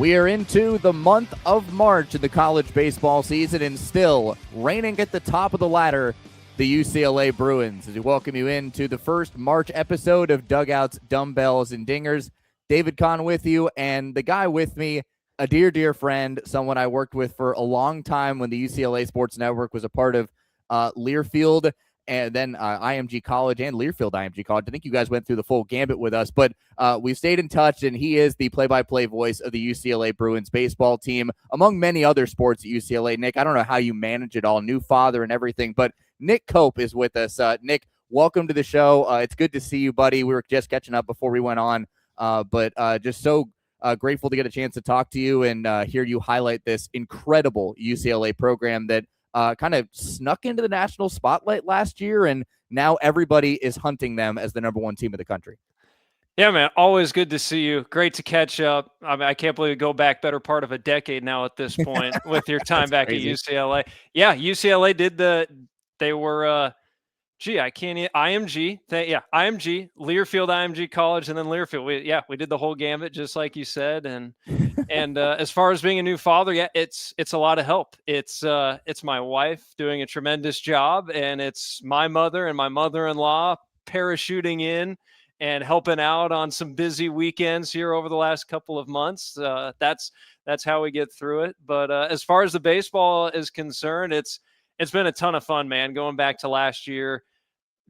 We are into the month of March in the college baseball season, and still reigning at the top of the ladder, the UCLA Bruins. As we welcome you into the first March episode of Dugouts, Dumbbells, and Dingers. David Kahn with you, and the guy with me, a dear, dear friend, someone I worked with for a long time when the UCLA Sports Network was a part of Learfield, and then IMG College and Learfield IMG College. I think you guys went through the full gambit with us, but we stayed in touch, and he is the play-by-play voice of the UCLA Bruins baseball team, among many other sports at UCLA. Nick, I don't know how you manage it all, new father and everything, but Nick Koop is with us. Nick, welcome to the show. It's good to see you, buddy. We were just catching up before we went on, but just so grateful to get a chance to talk to you and hear you highlight this incredible UCLA program that kind of snuck into the national spotlight last year, and now everybody is hunting them as the number one team of the country. Yeah, man, always good to see you. Great to catch up. I mean, I can't believe we go back better part of a decade now at this point with your time back crazy. At UCLA. Yeah, UCLA they were IMG, IMG, Learfield IMG College, and then Learfield. We did the whole gambit, just like you said. And as far as being a new father, yeah, it's a lot of help. It's my wife doing a tremendous job, and it's my mother and my mother-in-law parachuting in and helping out on some busy weekends here over the last couple of months. That's how we get through it. But as far as the baseball is concerned, it's been a ton of fun, man. Going back to last year,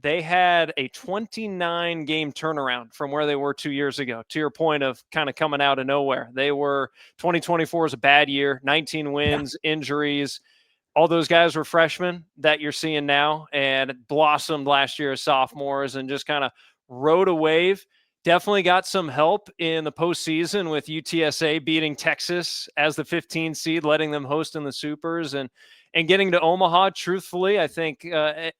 they had a 29-game turnaround from where they were 2 years ago. To your point of kind of coming out of nowhere, 2024 is a bad year, 19 wins, injuries. All those guys were freshmen that you're seeing now, and blossomed last year as sophomores and just kind of rode a wave. Definitely got some help in the postseason with UTSA beating Texas as the 15 seed, letting them host in the Supers, and getting to Omaha. Truthfully, I think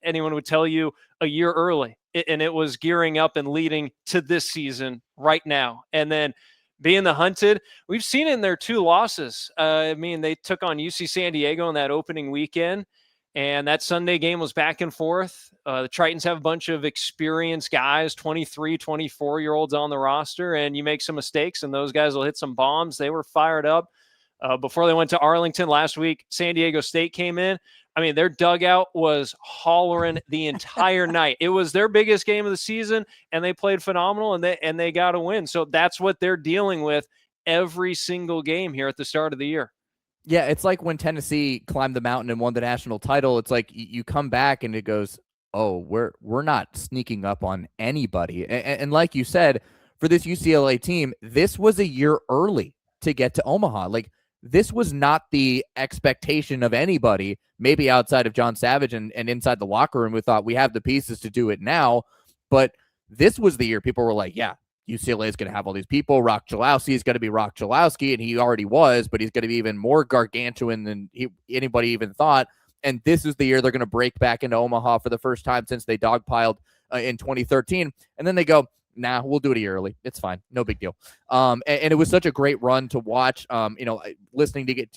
anyone would tell you a year early, and it was gearing up and leading to this season right now. And then being the hunted, we've seen it in their two losses. They took on UC San Diego in that opening weekend, and that Sunday game was back and forth. The Tritons have a bunch of experienced guys, 23, 24-year-olds on the roster, and you make some mistakes, and those guys will hit some bombs. They were fired up. Before they went to Arlington last week, San Diego State came in. I mean, their dugout was hollering the entire night. It was their biggest game of the season, and they played phenomenal, and they got a win. So that's what they're dealing with every single game here at the start of the year. Yeah, it's like when Tennessee climbed the mountain and won the national title. It's like you come back and it goes, oh, we're not sneaking up on anybody. And like you said, for this UCLA team, this was a year early to get to Omaha. Like, this was not the expectation of anybody, maybe outside of John Savage and inside the locker room, who thought we have the pieces to do it now. But this was the year people were like, yeah, UCLA is going to have all these people. Roch Cholowsky is going to be Roch Cholowsky, and he already was, but he's going to be even more gargantuan than anybody even thought. And this is the year they're going to break back into Omaha for the first time since they dogpiled in 2013. And then they go, nah, we'll do it a year early. It's fine. No big deal. And it was such a great run to watch. Listening to get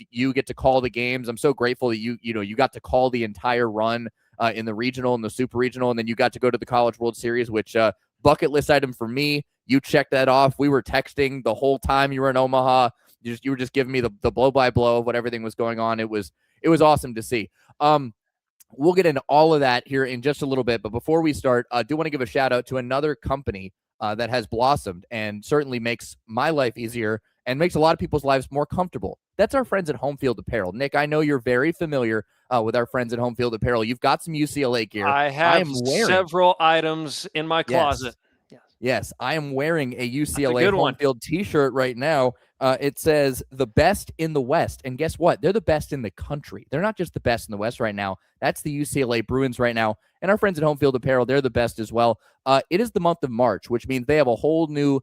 to call the games. I'm so grateful that you got to call the entire run in the regional and the super regional, and then you got to go to the College World Series, which bucket list item for me. You checked that off. We were texting the whole time you were in Omaha. You were just giving me the blow by blow of what everything was going on. It was awesome to see. We'll get into all of that here in just a little bit, but before we start, I do want to give a shout out to another company that has blossomed and certainly makes my life easier and makes a lot of people's lives more comfortable. That's our friends at Home Field Apparel. Nick, I know you're very familiar with our friends at Home Field Apparel. You've got some UCLA gear. I have several items in my closet. Yes, I am wearing a UCLA Home Field t-shirt right now. It says the best in the West. And guess what? They're the best in the country. They're not just the best in the West right now. That's the UCLA Bruins right now. And our friends at Home Field Apparel, they're the best as well. It is the month of March, which means they have a whole new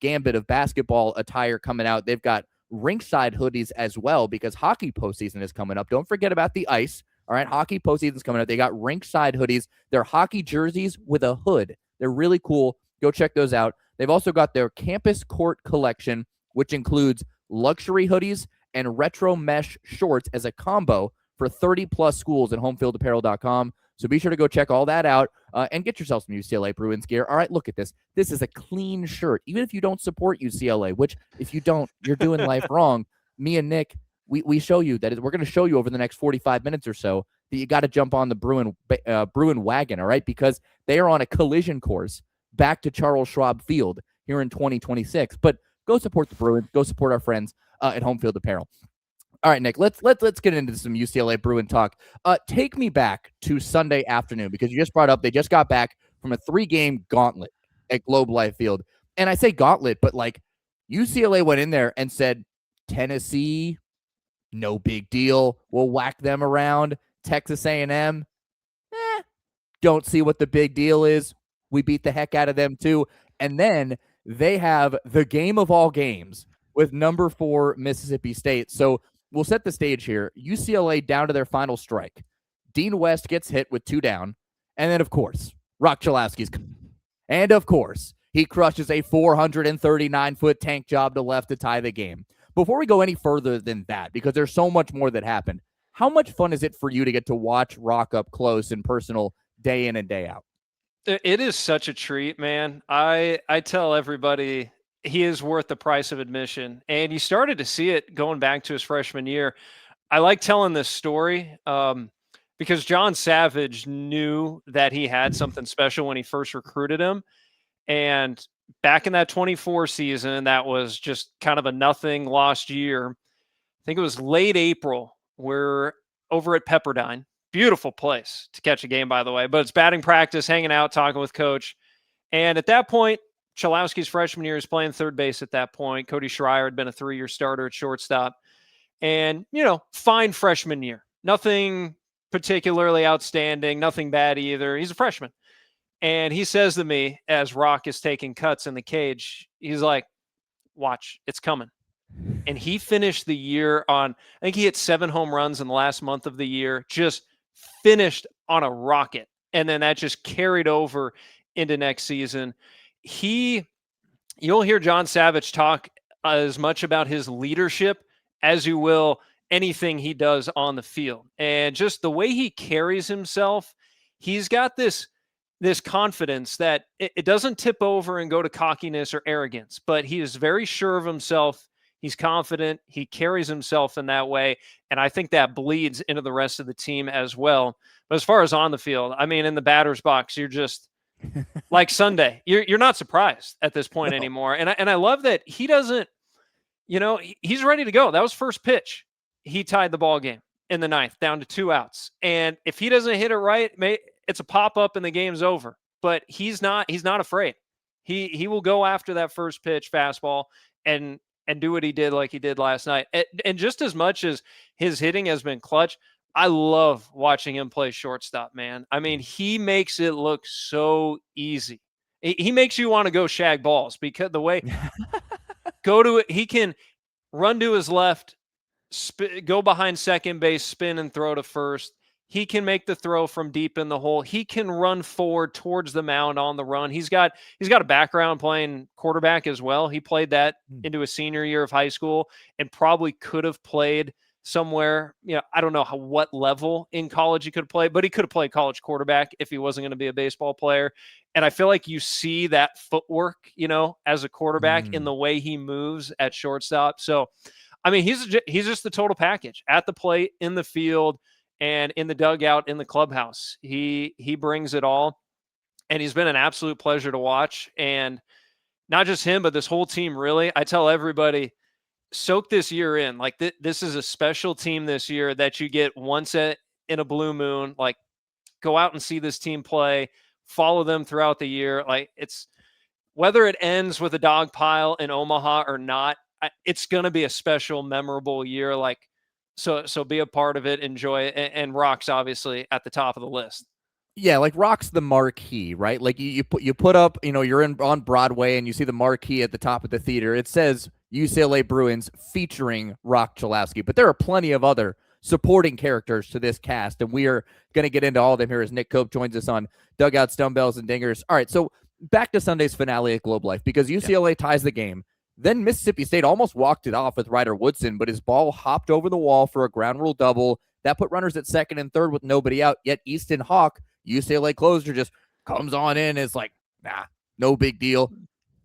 gambit of basketball attire coming out. They've got rinkside hoodies as well because hockey postseason is coming up. Don't forget about the ice. All right, hockey postseason is coming up. They got rinkside hoodies. They're hockey jerseys with a hood. They're really cool. Go check those out. They've also got their campus court collection, which includes luxury hoodies and retro mesh shorts as a combo for 30-plus schools at homefieldapparel.com. So be sure to go check all that out and get yourself some UCLA Bruins gear. All right, look at this. This is a clean shirt. Even if you don't support UCLA, which if you don't, you're doing life wrong. Me and Nick, we show you that we're going to show you over the next 45 minutes or so that you got to jump on the Bruin wagon, all right? Because they are on a collision course back to Charles Schwab Field here in 2026. But go support the Bruins. Go support our friends at Home Field Apparel. All right, Nick, let's get into some UCLA Bruin talk. Take me back to Sunday afternoon, because you just brought up they just got back from a 3-game gauntlet at Globe Life Field. And I say gauntlet, but like UCLA went in there and said, Tennessee, no big deal. We'll whack them around. Texas A&M, don't see what the big deal is. We beat the heck out of them too. And then they have the game of all games with number 4 Mississippi State. So we'll set the stage here. UCLA down to their final strike. Dean West gets hit with 2 down. And then, of course, Roch Cholowsky's. And, of course, he crushes a 439-foot tank job to left to tie the game. Before we go any further than that, because there's so much more that happened, how much fun is it for you to get to watch Roch up close and personal day in and day out? It is such a treat, man. I tell everybody he is worth the price of admission. And you started to see it going back to his freshman year. I like telling this story because John Savage knew that he had something special when he first recruited him. And back in that 24 season, that was just kind of a nothing lost year. I think it was late April. We're over at Pepperdine. Beautiful place to catch a game, by the way. But it's batting practice, hanging out, talking with coach. And at that point, Cholowsky's freshman year is playing third base at that point. Cody Schreier had been a 3-year starter at shortstop. And, fine freshman year. Nothing particularly outstanding, nothing bad either. He's a freshman. And he says to me, as Roch is taking cuts in the cage, he's like, watch, it's coming. And he finished the year on, I think he hit 7 home runs in the last month of the year, just finished on a rocket. And then that just carried over into next season. You'll hear John Savage talk as much about his leadership as you will anything he does on the field. And just the way he carries himself, he's got this confidence that it doesn't tip over and go to cockiness or arrogance, but he is very sure of himself. He's confident. He carries himself in that way. And I think that bleeds into the rest of the team as well. But as far as on the field, I mean, in the batter's box, you're just like Sunday. You're not surprised at this point anymore. And I love that he doesn't, he's ready to go. That was first pitch. He tied the ball game in the 9th down to 2 outs. And if he doesn't hit it right, it's a pop-up and the game's over. But he's not afraid. He will go after that first pitch fastball and do what he did like he did last night. And just as much as his hitting has been clutch, I love watching him play shortstop, man. I mean, he makes it look so easy. He makes you want to go shag balls because the way go to it, he can run to his left, go behind second base, spin and throw to first. He can make the throw from deep in the hole. He can run forward towards the mound on the run. He's got a background playing quarterback as well. He played that into his senior year of high school and probably could have played somewhere. I don't know what level in college he could have played, but he could have played college quarterback if he wasn't going to be a baseball player. And I feel like you see that footwork, as a quarterback in the way he moves at shortstop. So, I mean, he's just the total package at the plate, in the field, and in the dugout, in the clubhouse. He brings it all, and he's been an absolute pleasure to watch. And not just him, but this whole team, really. I tell everybody, soak this year in. Like, this is a special team this year that you get once in a blue moon. Like, go out and see this team play, follow them throughout the year. Like, it's whether it ends with a dog pile in Omaha or not, it's going to be a special, memorable year. Like, So be a part of it, enjoy it, and Roch's obviously at the top of the list. Yeah, like Roch's the marquee, right? Like you put up, you're on Broadway and you see the marquee at the top of the theater. It says UCLA Bruins featuring Roch Cholowsky, but there are plenty of other supporting characters to this cast, and we are going to get into all of them here as Nick Koop joins us on Dugouts, Dumbbells, and Dingers. All right, so back to Sunday's finale at Globe Life, because UCLA ties the game. Then Mississippi State almost walked it off with Ryder Woodson, but his ball hopped over the wall for a ground rule double. That put runners at second and third with nobody out, yet Easton Hawk UCLA closer just comes on in. It's like, nah, no big deal.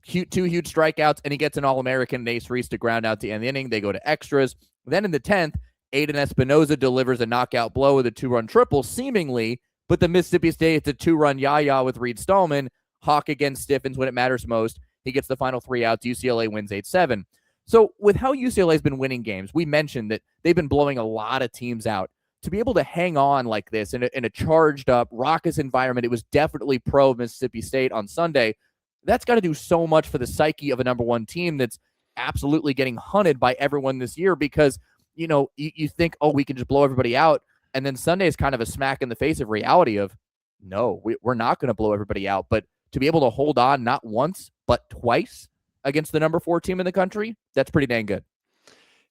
Two huge strikeouts, and he gets an All-American, Ace Reese, to ground out to end the inning. They go to extras. Then in the 10th, Aiden Espinoza delivers a knockout blow with a 2-run triple, seemingly, but the Mississippi State, it's a 2-run yah-yah with Reed Stallman. Hawk again stiffens when it matters most. He gets the final 3 outs. UCLA wins 8-7. So with how UCLA's been winning games, we mentioned that they've been blowing a lot of teams out. To be able to hang on like this in a charged up, raucous environment, it was definitely pro Mississippi State on Sunday. That's got to do so much for the psyche of a number one team that's absolutely getting hunted by everyone this year because, you think, oh, we can just blow everybody out. And then Sunday is kind of a smack in the face of reality of, no, we're not going to blow everybody out. But to be able to hold on not once, but twice against the number 4 team in the country, that's pretty dang good.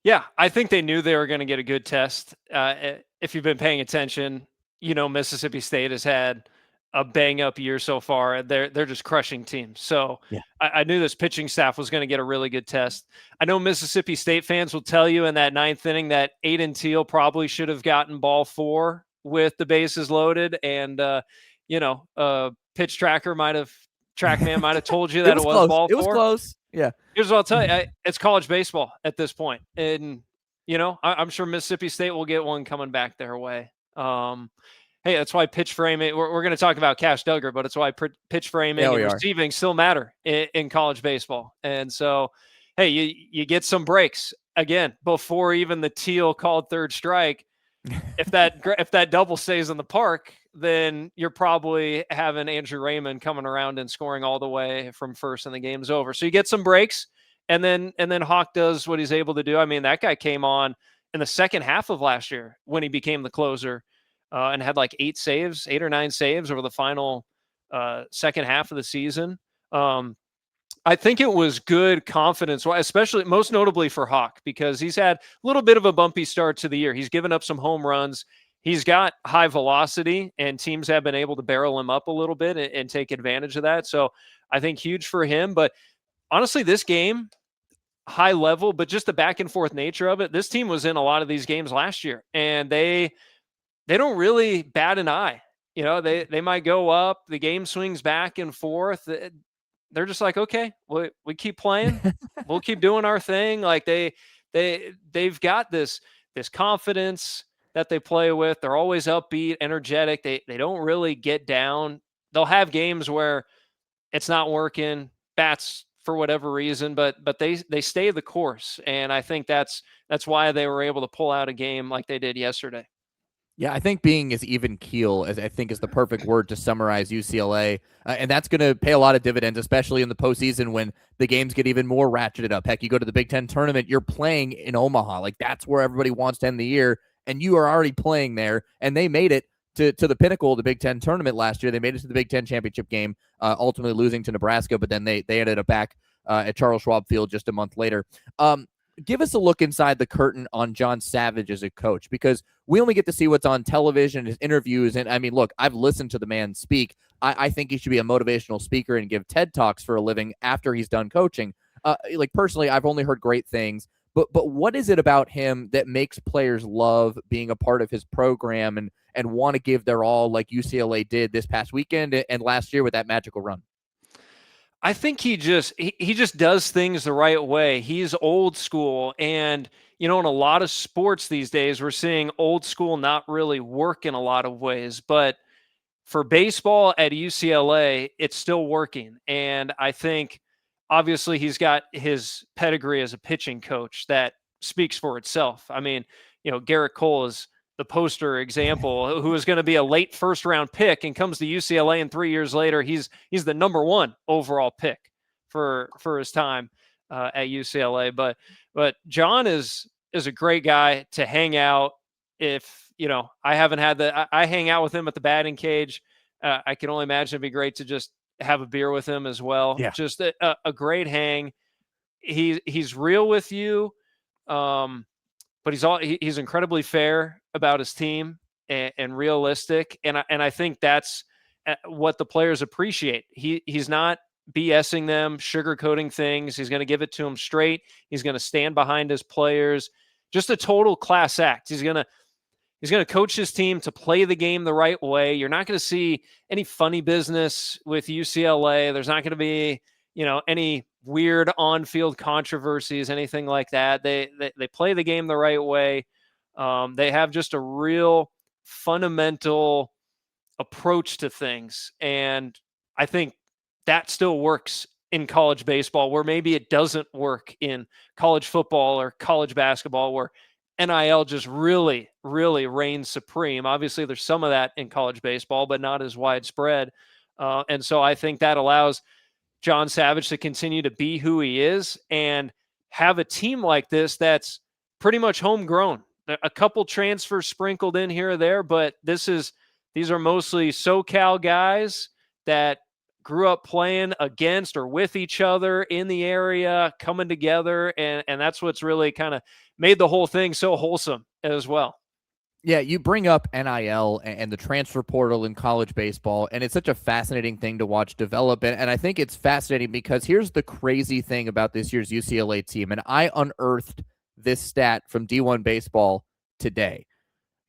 Yeah, I think they knew they were going to get a good test. If you've been paying attention, Mississippi State has had a bang-up year so far. They're just crushing teams. So yeah. I knew this pitching staff was going to get a really good test. I know Mississippi State fans will tell you in that 9th inning that Aiden Teal probably should have gotten ball 4 with the bases loaded, and pitch trackman might have told you that it was ball 4. It was close. Yeah. Here's what I'll tell you. It's college baseball at this point. And, I'm sure Mississippi State will get one coming back their way. Hey, that's why pitch framing, we're going to talk about Cash Duggar, but it's why pitch framing and receiving still matter in college baseball. And so, hey, you get some breaks. Again, before even the Teal called third strike, if that double stays in the park, then you're probably having Andrew Raymond coming around and scoring all the way from first and the game's over. So you get some breaks, and then Hawk does what he's able to do. I mean, that guy came on in the second half of last year when he became the closer and had like 8 or 9 saves over the final second half of the season. I think it was good confidence, especially most notably for Hawk, because he's had a little bit of a bumpy start to the year. He's given up some home runs. He's got high velocity, and teams have been able to barrel him up a little bit and take advantage of that. So I think huge for him. But honestly, this game, high level, but just the back and forth nature of it, this team was in a lot of these games last year, and they don't really bat an eye. They might go up, the game swings back and forth. They're just like, okay, we keep playing. We'll keep doing our thing. Like they've got this confidence that they play with. They're always upbeat, energetic. They don't really get down. They'll have games where it's not working, bats for whatever reason, but they stay the course. And I think that's why they were able to pull out a game like they did yesterday. Yeah, I think being as even keel as I think is the perfect word to summarize UCLA, and that's going to pay a lot of dividends, especially in the postseason when the games get even more ratcheted up. Heck, you go to the Big Ten tournament, you're playing in Omaha, like that's where everybody wants to end the year, and you are already playing there. And they made it to the pinnacle of the Big Ten tournament last year. They made it to the Big Ten championship game, ultimately losing to Nebraska, but then they ended up back at Charles Schwab Field just a month later. Give us a look inside the curtain on John Savage as a coach, because we only get to see what's on television, his interviews. And I mean, look, I've listened to the man speak. I think he should be a motivational speaker and give TED Talks for a living after he's done coaching. Personally, I've only heard great things, but what is it about him that makes players love being a part of his program and want to give their all like UCLA did this past weekend and last year with that magical run? I think he just does things the right way. He's old school. And, in a lot of sports these days, we're seeing old school not really work in a lot of ways. But for baseball at UCLA, it's still working. And I think, obviously, he's got his pedigree as a pitching coach that speaks for itself. I mean, Garrett Cole is the poster example, who is going to be a late first round pick and comes to UCLA, and 3 years later, he's the number 1 overall pick for his time at UCLA. But John is a great guy to hang out. If, I haven't had I hang out with him at the batting cage. I can only imagine it'd be great to just have a beer with him as well. Yeah. Just a great hang. He's real with you. But he's incredibly fair about his team and realistic. And I think that's what the players appreciate. He's not BSing them, sugarcoating things. He's going to give it to them straight. He's going to stand behind his players. Just a total class act. He's going to coach his team to play the game the right way. You're not going to see any funny business with UCLA. There's not going to be, any weird on-field controversies, anything like that. They play the game the right way. They have just a real fundamental approach to things. And I think that still works in college baseball, where maybe it doesn't work in college football or college basketball, where NIL just really, really reigns supreme. Obviously, there's some of that in college baseball, but not as widespread. And so I think that allows John Savage to continue to be who he is and have a team like this that's pretty much homegrown. A couple transfers sprinkled in here or there, but these are mostly SoCal guys that grew up playing against or with each other in the area, coming together. And that's what's really kind of made the whole thing so wholesome as well. Yeah, you bring up NIL and the transfer portal in college baseball, and it's such a fascinating thing to watch develop. And I think it's fascinating because here's the crazy thing about this year's UCLA team. And I unearthed this stat from D1 Baseball today.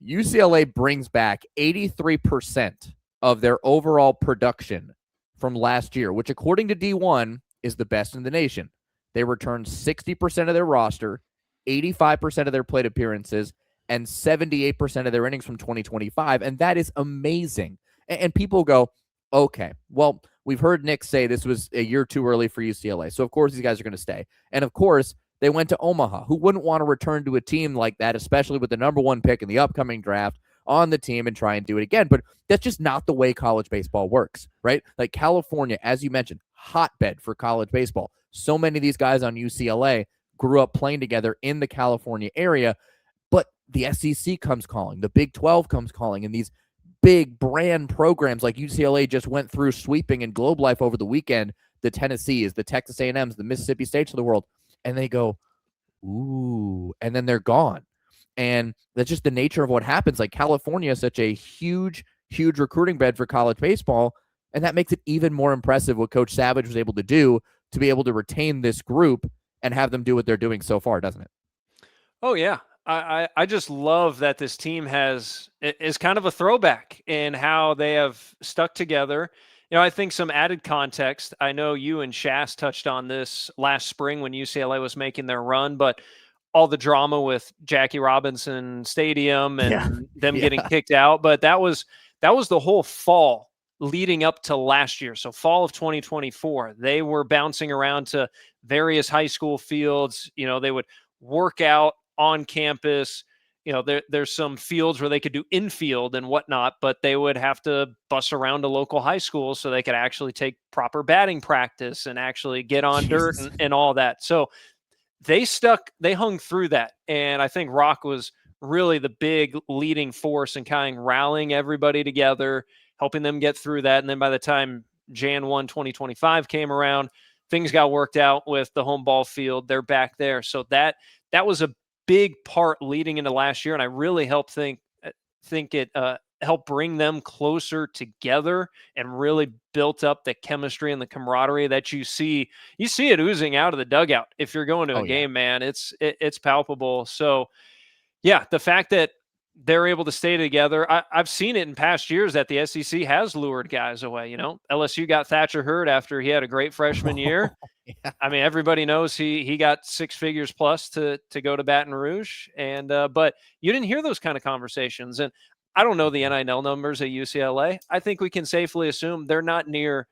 UCLA brings back 83% of their overall production from last year, which according to D1 is the best in the nation. They returned 60% of their roster, 85% of their plate appearances, and 78% of their innings from 2025. And that is amazing. And people go, okay, well, we've heard Nick say this was a year too early for UCLA. So of course these guys are going to stay. And of course they went to Omaha. Who wouldn't want to return to a team like that, especially with the number one pick in the upcoming draft on the team and try and do it again? But that's just not the way college baseball works, right? Like California, as you mentioned, hotbed for college baseball. So many of these guys on UCLA grew up playing together in the California area, but the SEC comes calling, the Big 12 comes calling, and these big brand programs like UCLA just went through sweeping in Globe Life over the weekend, the Tennessees, the Texas A&Ms, the Mississippi States of the world, and they go, ooh, and then they're gone. And that's just the nature of what happens. Like California is such a huge, huge recruiting bed for college baseball, and that makes it even more impressive what Coach Savage was able to do to be able to retain this group and have them do what they're doing so far, doesn't it? Oh, yeah. I just love that this team is kind of a throwback in how they have stuck together. I think some added context. I know you and Shas touched on this last spring when UCLA was making their run, but all the drama with Jackie Robinson Stadium and them getting kicked out. But that was the whole fall leading up to last year. So fall of 2024, they were bouncing around to various high school fields. They would work out on campus. There's some fields where they could do infield and whatnot, but they would have to bus around to local high schools so they could actually take proper batting practice and actually get on dirt and all that. So they hung through that. And I think Roch was really the big leading force in kind of rallying everybody together, helping them get through that. And then by the time Jan 1, 2025 came around, things got worked out with the home ball field. They're back there. So that was a big part leading into last year. And I really think it helped bring them closer together and really built up the chemistry and the camaraderie that you see it oozing out of the dugout. If you're going to a game, man, it's palpable. So yeah, the fact that they're able to stay together. I've seen it in past years that the SEC has lured guys away. LSU got Thatcher Hurd after he had a great freshman year. Yeah. I mean, everybody knows he got 6 figures plus to go to Baton Rouge. And but you didn't hear those kind of conversations. And I don't know the NIL numbers at UCLA. I think we can safely assume they're not near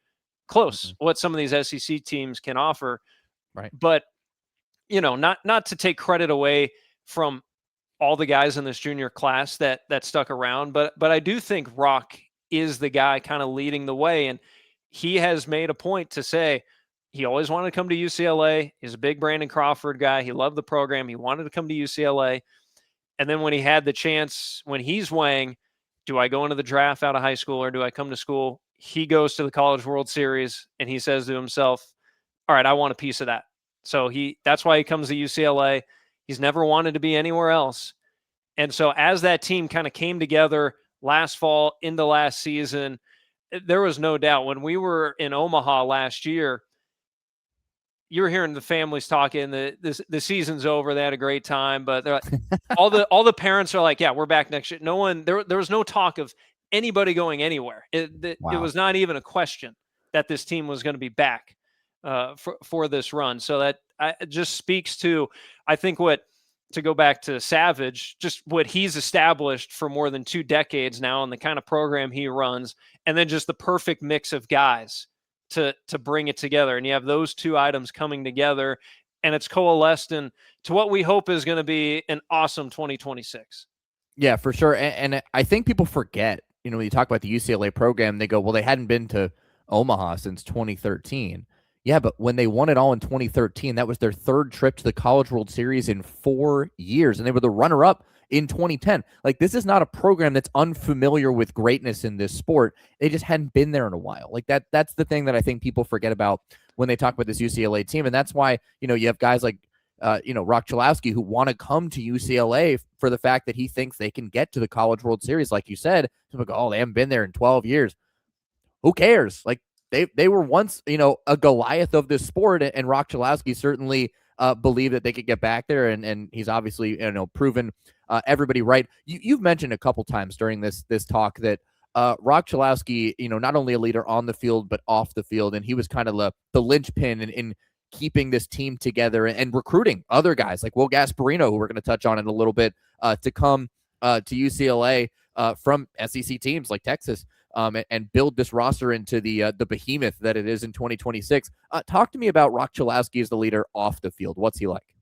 close what some of these SEC teams can offer. Right. But not to take credit away from all the guys in this junior class that stuck around. But I do think Roch is the guy kind of leading the way. And he has made a point to say he always wanted to come to UCLA. He's a big Brandon Crawford guy. He loved the program. He wanted to come to UCLA. And then when he had the chance, when he's weighing, do I go into the draft out of high school or do I come to school? He goes to the College World Series and he says to himself, all right, I want a piece of that. So that's why he comes to UCLA. He's never wanted to be anywhere else. And so as that team kind of came together last fall into last season, there was no doubt when we were in Omaha last year, you were hearing the families talking. The season's over. They had a great time, but they're like, all the parents are like, yeah, we're back next year. No one there was no talk of anybody going anywhere. It was not even a question that this team was going to be back for this run. So that it just speaks to, I think, to go back to Savage, just what he's established for more than 2 decades now and the kind of program he runs, and then just the perfect mix of guys to bring it together. And you have those 2 items coming together, and it's coalesced into what we hope is going to be an awesome 2026. Yeah, for sure. And I think people forget, when you talk about the UCLA program, they go, well, they hadn't been to Omaha since 2013. Yeah, but when they won it all in 2013, that was their 3rd trip to the College World Series in 4 years, and they were the runner-up in 2010. Like, this is not a program that's unfamiliar with greatness in this sport. They just hadn't been there in a while. Like, that's the thing that I think people forget about when they talk about this UCLA team, and that's why, you have guys like, Roch Cholowsky who want to come to UCLA for the fact that he thinks they can get to the College World Series. Like you said, people go, oh, they haven't been there in 12 years. Who cares? Like, they were once, a Goliath of this sport, and Roch Cholowsky certainly believed that they could get back there, and he's obviously, proven everybody right. You've mentioned a couple times during this talk that Roch Cholowsky, not only a leader on the field but off the field, and he was kind of the linchpin in keeping this team together and recruiting other guys like Will Gasparino, who we're going to touch on in a little bit, to come to UCLA from SEC teams like Texas. And build this roster into the behemoth that it is in 2026. Talk to me about Roch Cholowsky as the leader off the field. What's he like?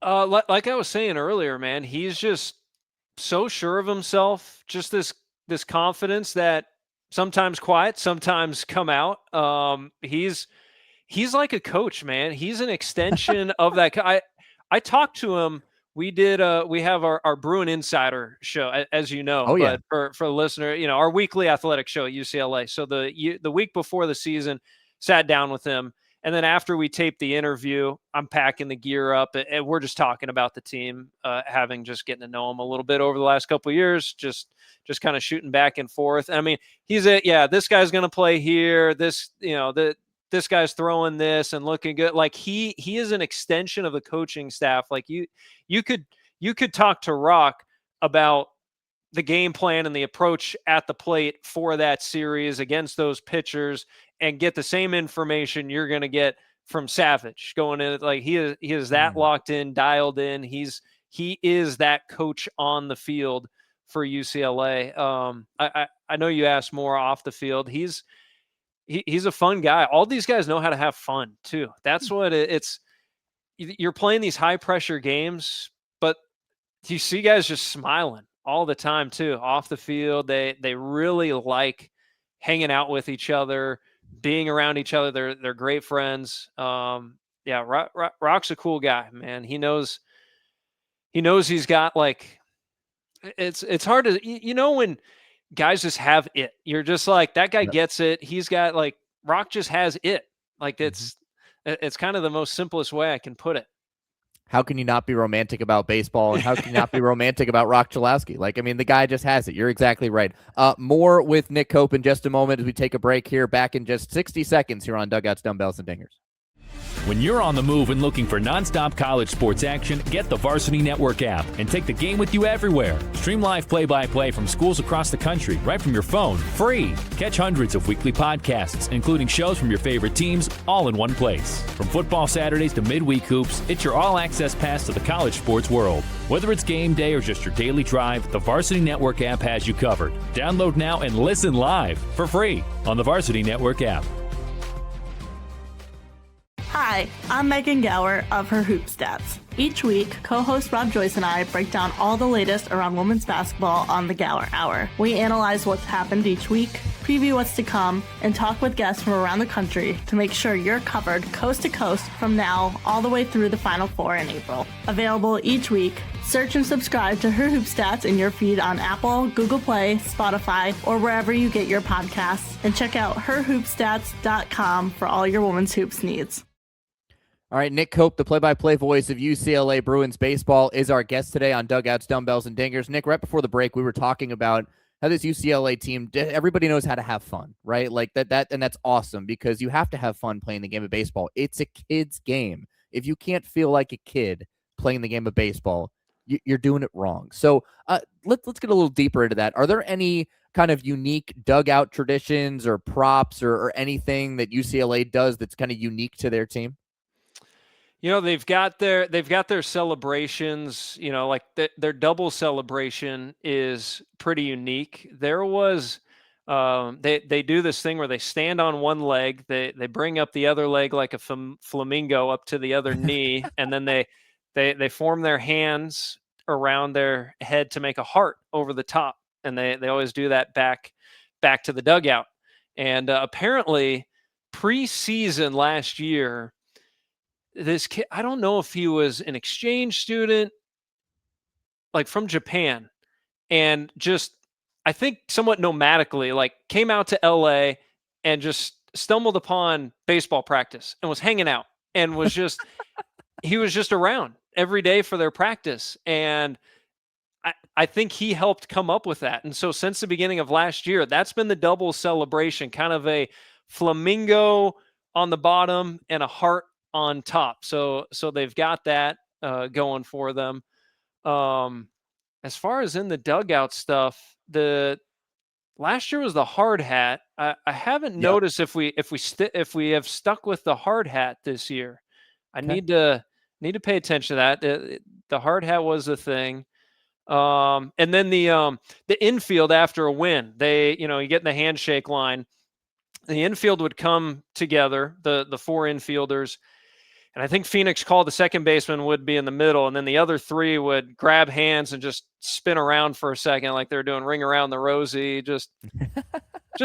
Like I was saying earlier, man, he's just so sure of himself. Just this confidence that sometimes quiet, sometimes come out. He's like a coach, man. He's an extension of that. I talked to him. We have our Bruin Insider show, as you know. Oh, yeah. But for the listener, our weekly athletic show at UCLA. So the week before the season, sat down with him, and then after we taped the interview, I'm packing the gear up, and we're just talking about the team, having just getting to know him a little bit over the last couple of years, just kind of shooting back and forth. I mean, this guy's going to play here. This guy's throwing this and looking good. Like he is an extension of the coaching staff. Like you could talk to Roch about the game plan and the approach at the plate for that series against those pitchers and get the same information you're going to get from Savage going in. Like he is that locked in, dialed in. He is that coach on the field for UCLA. I know you asked more off the field. He's a fun guy. All these guys know how to have fun too. That's what it's. You're playing these high pressure games, but you see guys just smiling all the time too off the field. They really like hanging out with each other, being around each other. They're great friends. Roch's a cool guy, man. He knows he's got like. It's hard to when guys just have it. You're just like, that guy gets it. He's got like, Roch just has it. Like it's kind of the most simplest way I can put it. How can you not be romantic about baseball? And how can you not be romantic about Roch Cholowsky? Like, I mean, the guy just has it. You're exactly right. More with Nick Koop in just a moment as we take a break here. Back in just 60 seconds here on Dugouts, Dumbbells, and Dingers. When you're on the move and looking for nonstop college sports action, get the Varsity Network app and take the game with you everywhere. Stream live play-by-play from schools across the country right from your phone, free. Catch hundreds of weekly podcasts, including shows from your favorite teams, all in one place. From football Saturdays to midweek hoops, it's your all-access pass to the college sports world. Whether it's game day or just your daily drive, the Varsity Network app has you covered. Download now and listen live for free on the Varsity Network app. Hi, I'm Megan Gower of Her Hoop Stats. Each week, co-host Rob Joyce and I break down all the latest around women's basketball on the Gower Hour. We analyze what's happened each week, preview what's to come, and talk with guests from around the country to make sure you're covered coast to coast from now all the way through the Final Four in April. Available each week, search and subscribe to Her Hoop Stats in your feed on Apple, Google Play, Spotify, or wherever you get your podcasts, and check out herhoopstats.com for all your women's hoops needs. All right, Nick Koop, the play-by-play voice of UCLA Bruins baseball, is our guest today on Dugouts, Dumbbells, and Dingers. Nick, right before the break, we were talking about how this UCLA team, everybody knows how to have fun, right? Like and that's awesome because you have to have fun playing the game of baseball. It's a kid's game. If you can't feel like a kid playing the game of baseball, you're doing it wrong. So let's get a little deeper into that. Are there any kind of unique dugout traditions or props or anything that UCLA does that's kind of unique to their team? They've got their celebrations, like their double celebration is pretty unique. There was they do this thing where they stand on one leg, they bring up the other leg like a flamingo up to the other knee, and then they form their hands around their head to make a heart over the top, and they always do that back to the dugout. And apparently preseason last year, this kid, I don't know if he was an exchange student, like from Japan, and just, I think somewhat nomadically, like came out to LA and just stumbled upon baseball practice and was hanging out and was just, he was just around every day for their practice. And I think he helped come up with that. And so since the beginning of last year, that's been the double celebration, kind of a flamingo on the bottom and a heart on top. So they've got that going for them. As far as in the dugout stuff, the last year was the hard hat. I haven't noticed if we have stuck with the hard hat this year. I need to pay attention to that. The hard hat was the thing. And then the infield after a win, you get in the handshake line. The infield would come together, the four infielders. And I think Phoenix called the second baseman would be in the middle, and then the other three would grab hands and just spin around for a second like they're doing Ring Around the Rosie. Just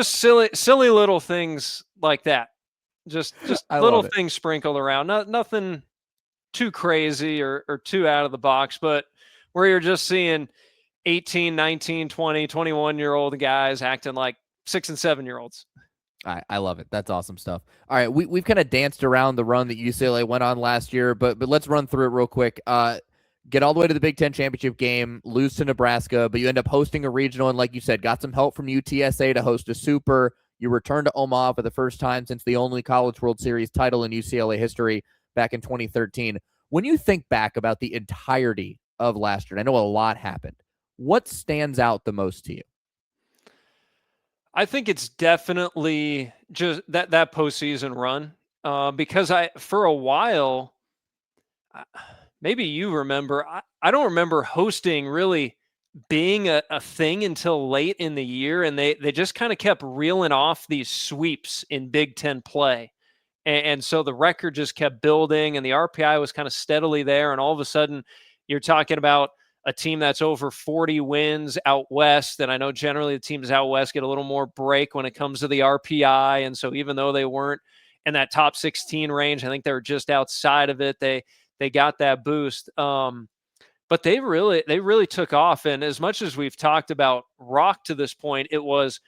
silly little things like that. Just little things sprinkled around. Nothing too crazy or too out of the box, but where you're just seeing 18, 19, 20, 21-year-old guys acting like 6 and 7-year-olds. I love it. That's awesome stuff. All right, we've kind of danced around the run that UCLA went on last year, but let's run through it real quick. Get all the way to the Big Ten championship game, lose to Nebraska, but you end up hosting a regional, and like you said, got some help from UTSA to host a super. You return to Omaha for the first time since the only College World Series title in UCLA history back in 2013. When you think back about the entirety of last year, and I know a lot happened, what stands out the most to you? I think it's definitely just that postseason run, because for a while, maybe you remember, I don't remember hosting really being a thing until late in the year, and they just kind of kept reeling off these sweeps in Big Ten play. And so the record just kept building, and the RPI was kind of steadily there, and all of a sudden you're talking about a team that's over 40 wins out west. And I know generally the teams out west get a little more break when it comes to the RPI. And so even though they weren't in that top 16 range, I think they were just outside of it. They got that boost. But they really took off. And as much as we've talked about Roch to this point, it was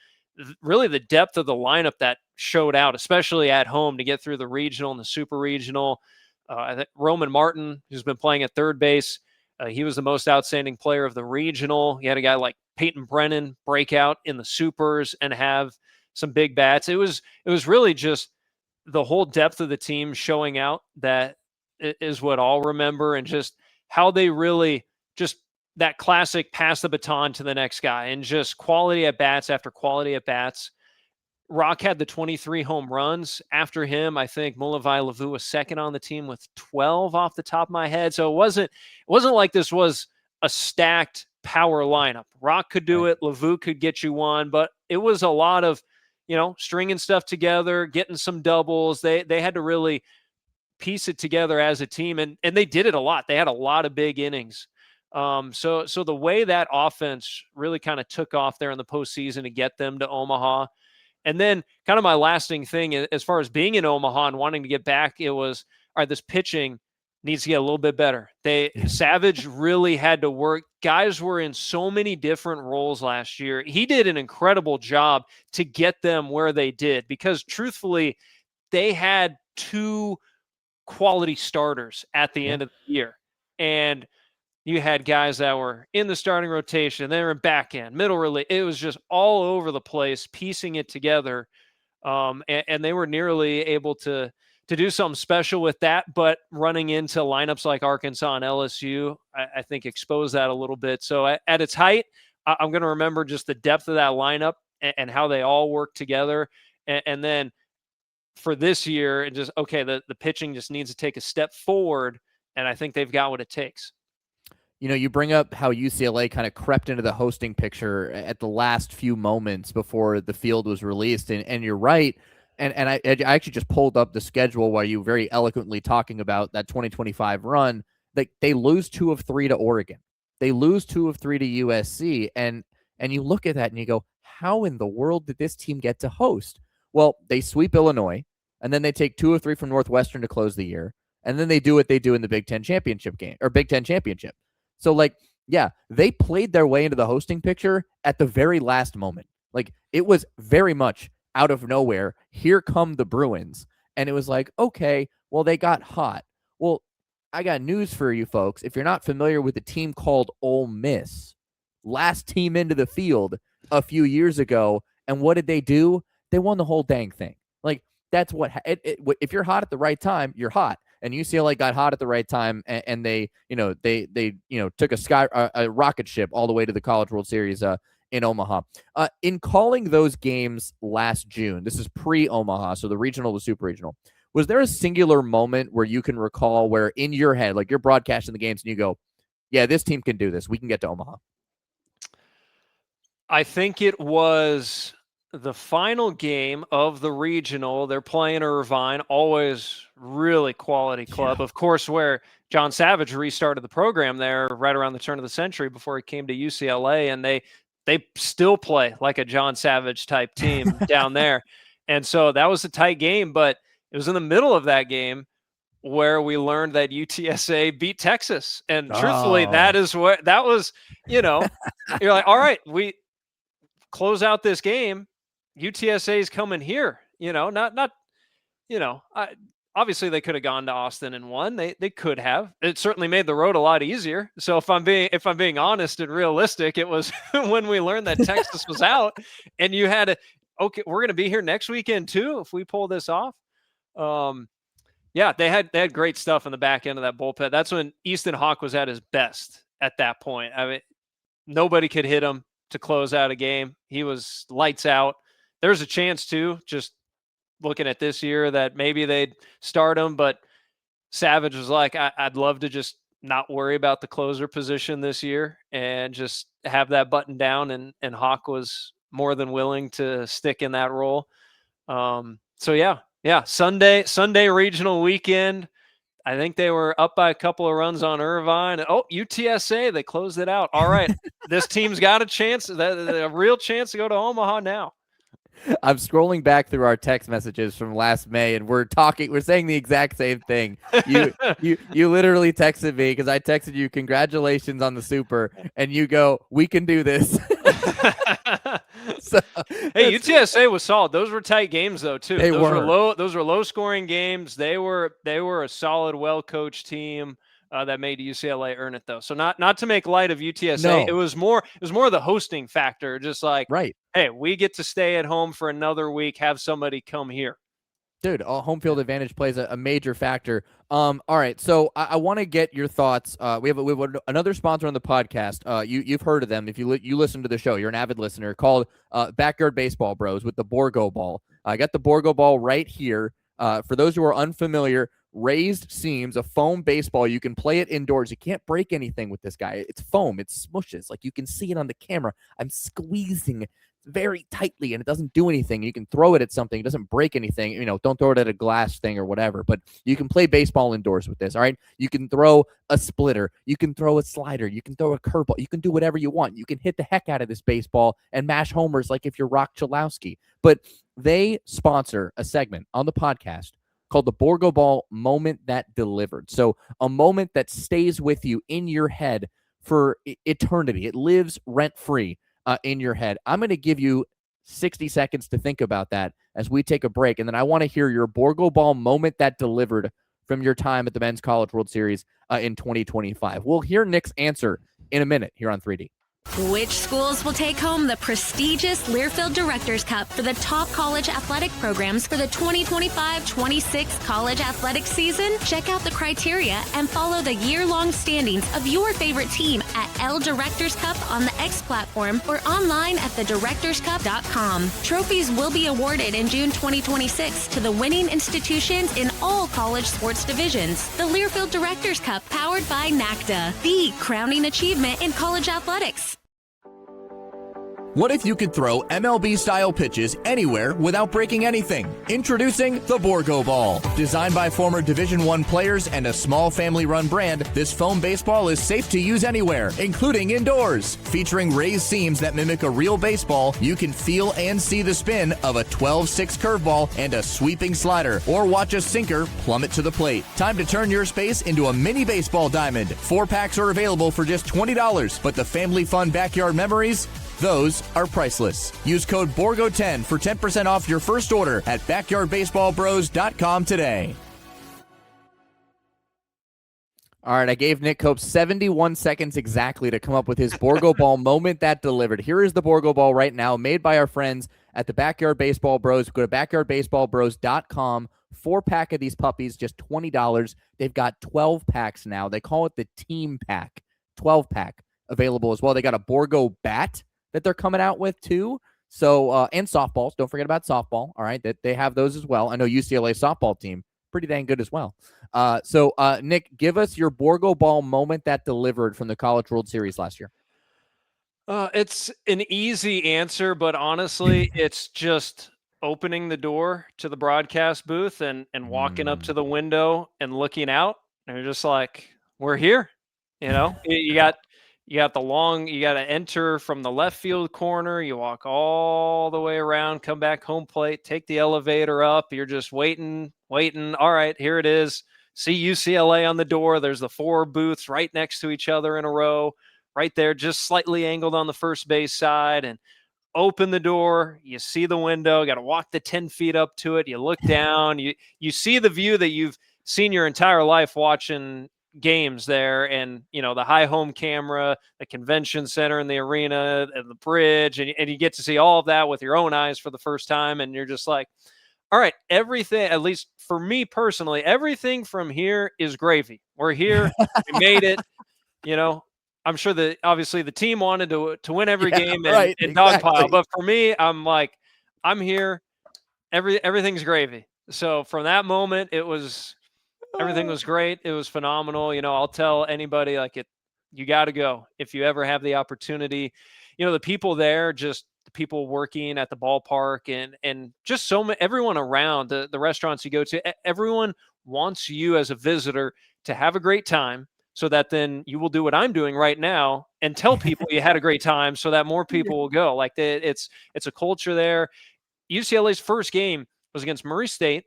really the depth of the lineup that showed out, especially at home, to get through the regional and the super regional. I think Roman Martin, who's been playing at third base, he was the most outstanding player of the regional. You had a guy like Peyton Brennan break out in the supers and have some big bats. It was really just the whole depth of the team showing out. That is what I'll remember, and just how they really just that classic pass the baton to the next guy, and just quality at bats after quality at bats. Roch had the 23 home runs. After him, I think Mulavai Lavu was second on the team with 12 off the top of my head. So it wasn't like this was a stacked power lineup. Roch could do it. Lavu could get you one, but it was a lot of, stringing stuff together, getting some doubles. They had to really piece it together as a team, and they did it a lot. They had a lot of big innings. So the way that offense really kind of took off there in the postseason to get them to Omaha. And then kind of my lasting thing as far as being in Omaha and wanting to get back, it was, all right, this pitching needs to get a little bit better. Savage really had to work. Guys were in so many different roles last year. He did an incredible job to get them where they did, because truthfully, they had 2 quality starters at the end of the year. And You had guys that were in the starting rotation, they were in back end, middle relief. It was just all over the place, piecing it together. And they were nearly able to do something special with that, but running into lineups like Arkansas and LSU, I think exposed that a little bit. So at its height, I'm going to remember just the depth of that lineup and how they all work together. And then for this year, and just, okay, the pitching just needs to take a step forward, and I think they've got what it takes. You know, you bring up how UCLA kind of crept into the hosting picture at the last few moments before the field was released, and you're right. And I actually just pulled up the schedule while you very eloquently talking about that 2025 run. They lose 2 of 3 to Oregon. They lose 2 of 3 to USC, and you look at that and you go, how in the world did this team get to host? Well, they sweep Illinois, and then they take 2 of 3 from Northwestern to close the year, and then they do what they do in the Big Ten championship game, or Big Ten championship. So, like, yeah, they played their way into the hosting picture at the very last moment. Like, it was very much out of nowhere. Here come the Bruins. And it was like, okay, well, they got hot. Well, I got news for you folks. If you're not familiar with a team called Ole Miss, last team into the field a few years ago, and what did they do? They won the whole dang thing. Like, that's what if you're hot at the right time, you're hot. And UCLA got hot at the right time, and they took a rocket ship all the way to the College World Series in Omaha. In calling those games last June, this is pre-Omaha, so the regional, the super regional. Was there a singular moment where you can recall where in your head, like you're broadcasting the games and you go, yeah, this team can do this. We can get to Omaha. I think it was the final game of the regional. They're playing Irvine, always really quality club. Yeah. Of course, where John Savage restarted the program there right around the turn of the century before he came to UCLA, and they still play like a John Savage type team down there. And so that was a tight game, but it was in the middle of that game where we learned that UTSA beat Texas. And truthfully, that was, you're like, all right, we close out this game. UTSA is coming here, obviously they could have gone to Austin and won. They could have. It certainly made the road a lot easier. So if I'm being honest and realistic, it was when we learned that Texas was out, and you had okay, we're going to be here next weekend too if we pull this off. Yeah, they had great stuff in the back end of that bullpen. That's when Easton Hawk was at his best at that point. I mean, nobody could hit him to close out a game. He was lights out. There's a chance too, just looking at this year, that maybe they'd start him, but Savage was like, I'd love to just not worry about the closer position this year and just have that button down, and Hawk was more than willing to stick in that role. So yeah, Sunday regional weekend. I think they were up by a couple of runs on Irvine. Oh, UTSA, they closed it out. All right, this team's got a chance, a real chance to go to Omaha now. I'm scrolling back through our text messages from last May, and we're saying the exact same thing. You literally texted me because I texted you, congratulations on the super, and you go, we can do this. So, hey, UTSA was solid. Those were tight games though too. Those were low scoring games. They were a solid, well coached team. That made UCLA earn it though. So not to make light of UTSA. No. It was more the hosting factor. Just like, right. Hey, we get to stay at home for another week. Have somebody come here. Dude, home field advantage plays a major factor. All right, so I want to get your thoughts. We have another sponsor on the podcast. You've heard of them if you listen to the show. You're an avid listener. Called Backyard Baseball Bros with the Borgoball. I got the Borgoball right here. For those who are unfamiliar, raised seams, a foam baseball. You can play it indoors. You can't break anything with this guy. It's foam. It smushes. Like you can see it on the camera. I'm squeezing very tightly and it doesn't do anything. You can throw it at something. It doesn't break anything. Don't throw it at a glass thing or whatever, but you can play baseball indoors with this. All right. You can throw a splitter. You can throw a slider. You can throw a curveball. You can do whatever you want. You can hit the heck out of this baseball and mash homers like if you're Roch Cholowsky. But they sponsor a segment on the podcast called the Borgoball Moment That Delivered. So a moment that stays with you in your head for eternity. It lives rent-free in your head. I'm going to give you 60 seconds to think about that as we take a break. And then I want to hear your Borgoball Moment That Delivered from your time at the Men's College World Series in 2025? We'll hear Nick's answer in a minute here on 3D. Which schools will take home the prestigious Learfield Directors Cup for the top college athletic programs for the 2025-26 college athletic season? Check out the criteria and follow the year-long standings of your favorite team at L Directors Cup on the X platform or online at thedirectorscup.com. Trophies will be awarded in June 2026 to the winning institutions in all college sports divisions. The Learfield Directors Cup, powered by NACDA, the crowning achievement in college athletics. What if you could throw MLB-style pitches anywhere without breaking anything? Introducing the Borgoball. Designed by former Division I players and a small family-run brand, this foam baseball is safe to use anywhere, including indoors. Featuring raised seams that mimic a real baseball, you can feel and see the spin of a 12-6 curveball and a sweeping slider, or watch a sinker plummet to the plate. Time to turn your space into a mini baseball diamond. 4-packs are available for just $20, but the family fun backyard memories, those are priceless. Use code BORGO10 for 10% off your first order at backyardbaseballbros.com today. All right, I gave Nick Koop 71 seconds exactly to come up with his Borgoball moment that delivered. Here is the Borgoball right now, made by our friends at the Backyard Baseball Bros. Go to backyardbaseballbros.com. 4-pack of these puppies, just $20. They've got 12 packs now. They call it the Team Pack. 12-pack available as well. They got a BORGOBAT that they're coming out with too. So, and softballs. Don't forget about softball. All right. That they have those as well. I know UCLA softball team, pretty dang good as well. So Nick, give us your Borgoball moment that delivered from the College World Series last year. It's an easy answer, but honestly, it's just opening the door to the broadcast booth and walking up to the window and looking out. And you're just like, we're here. You know, you got to enter from the left field corner. You walk all the way around, come back home plate, take the elevator up. You're just waiting. All right, here it is. See UCLA on the door. There's the 4 booths right next to each other in a row, right there, just slightly angled on the first base side. And open the door. You see the window. You got to walk the 10 feet up to it. You look down. You see the view that you've seen your entire life watching games there, and the high home camera, the convention center and the arena and the bridge, and you get to see all of that with your own eyes for the first time, and you're just like, all right, everything, at least for me personally, everything from here is gravy. We're here. We made it. I'm sure that obviously the team wanted to win every game and dogpile, but for me, I'm like, I'm here. Everything's gravy. So from that moment, everything was great. It was phenomenal. I'll tell anybody, you got to go if you ever have the opportunity. The people there, just the people working at the ballpark and just everyone around the restaurants you go to, everyone wants you as a visitor to have a great time, so that then you will do what I'm doing right now and tell people you had a great time so that more people will go. It's a culture there. UCLA's first game was against Murray State.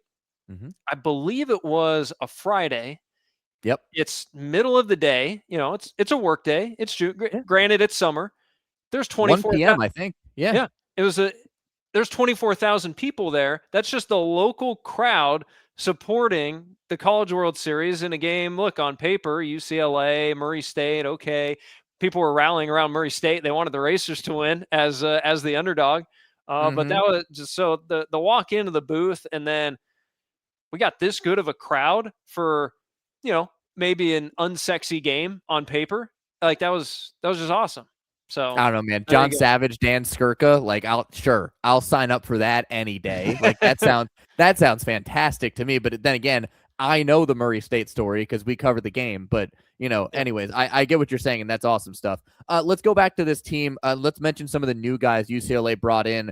Mm-hmm. I believe it was a Friday. Yep. It's middle of the day. It's a work day. It's granted it's summer. There's 24 1 p.m. I think. Yeah. There's 24,000 people there. That's just the local crowd supporting the College World Series in a game. Look, on paper, UCLA, Murray State. Okay. People were rallying around Murray State. They wanted the Racers to win as the underdog. But that was just so the walk into the booth, and then we got this good of a crowd for, maybe an unsexy game on paper. That was just awesome. So I don't know, man. John Savage, Dan Skirka, I'll sign up for that any day. That sounds fantastic to me. But then again, I know the Murray State story because we covered the game. But anyways, I get what you're saying, and that's awesome stuff. Let's go back to this team. Let's mention some of the new guys UCLA brought in.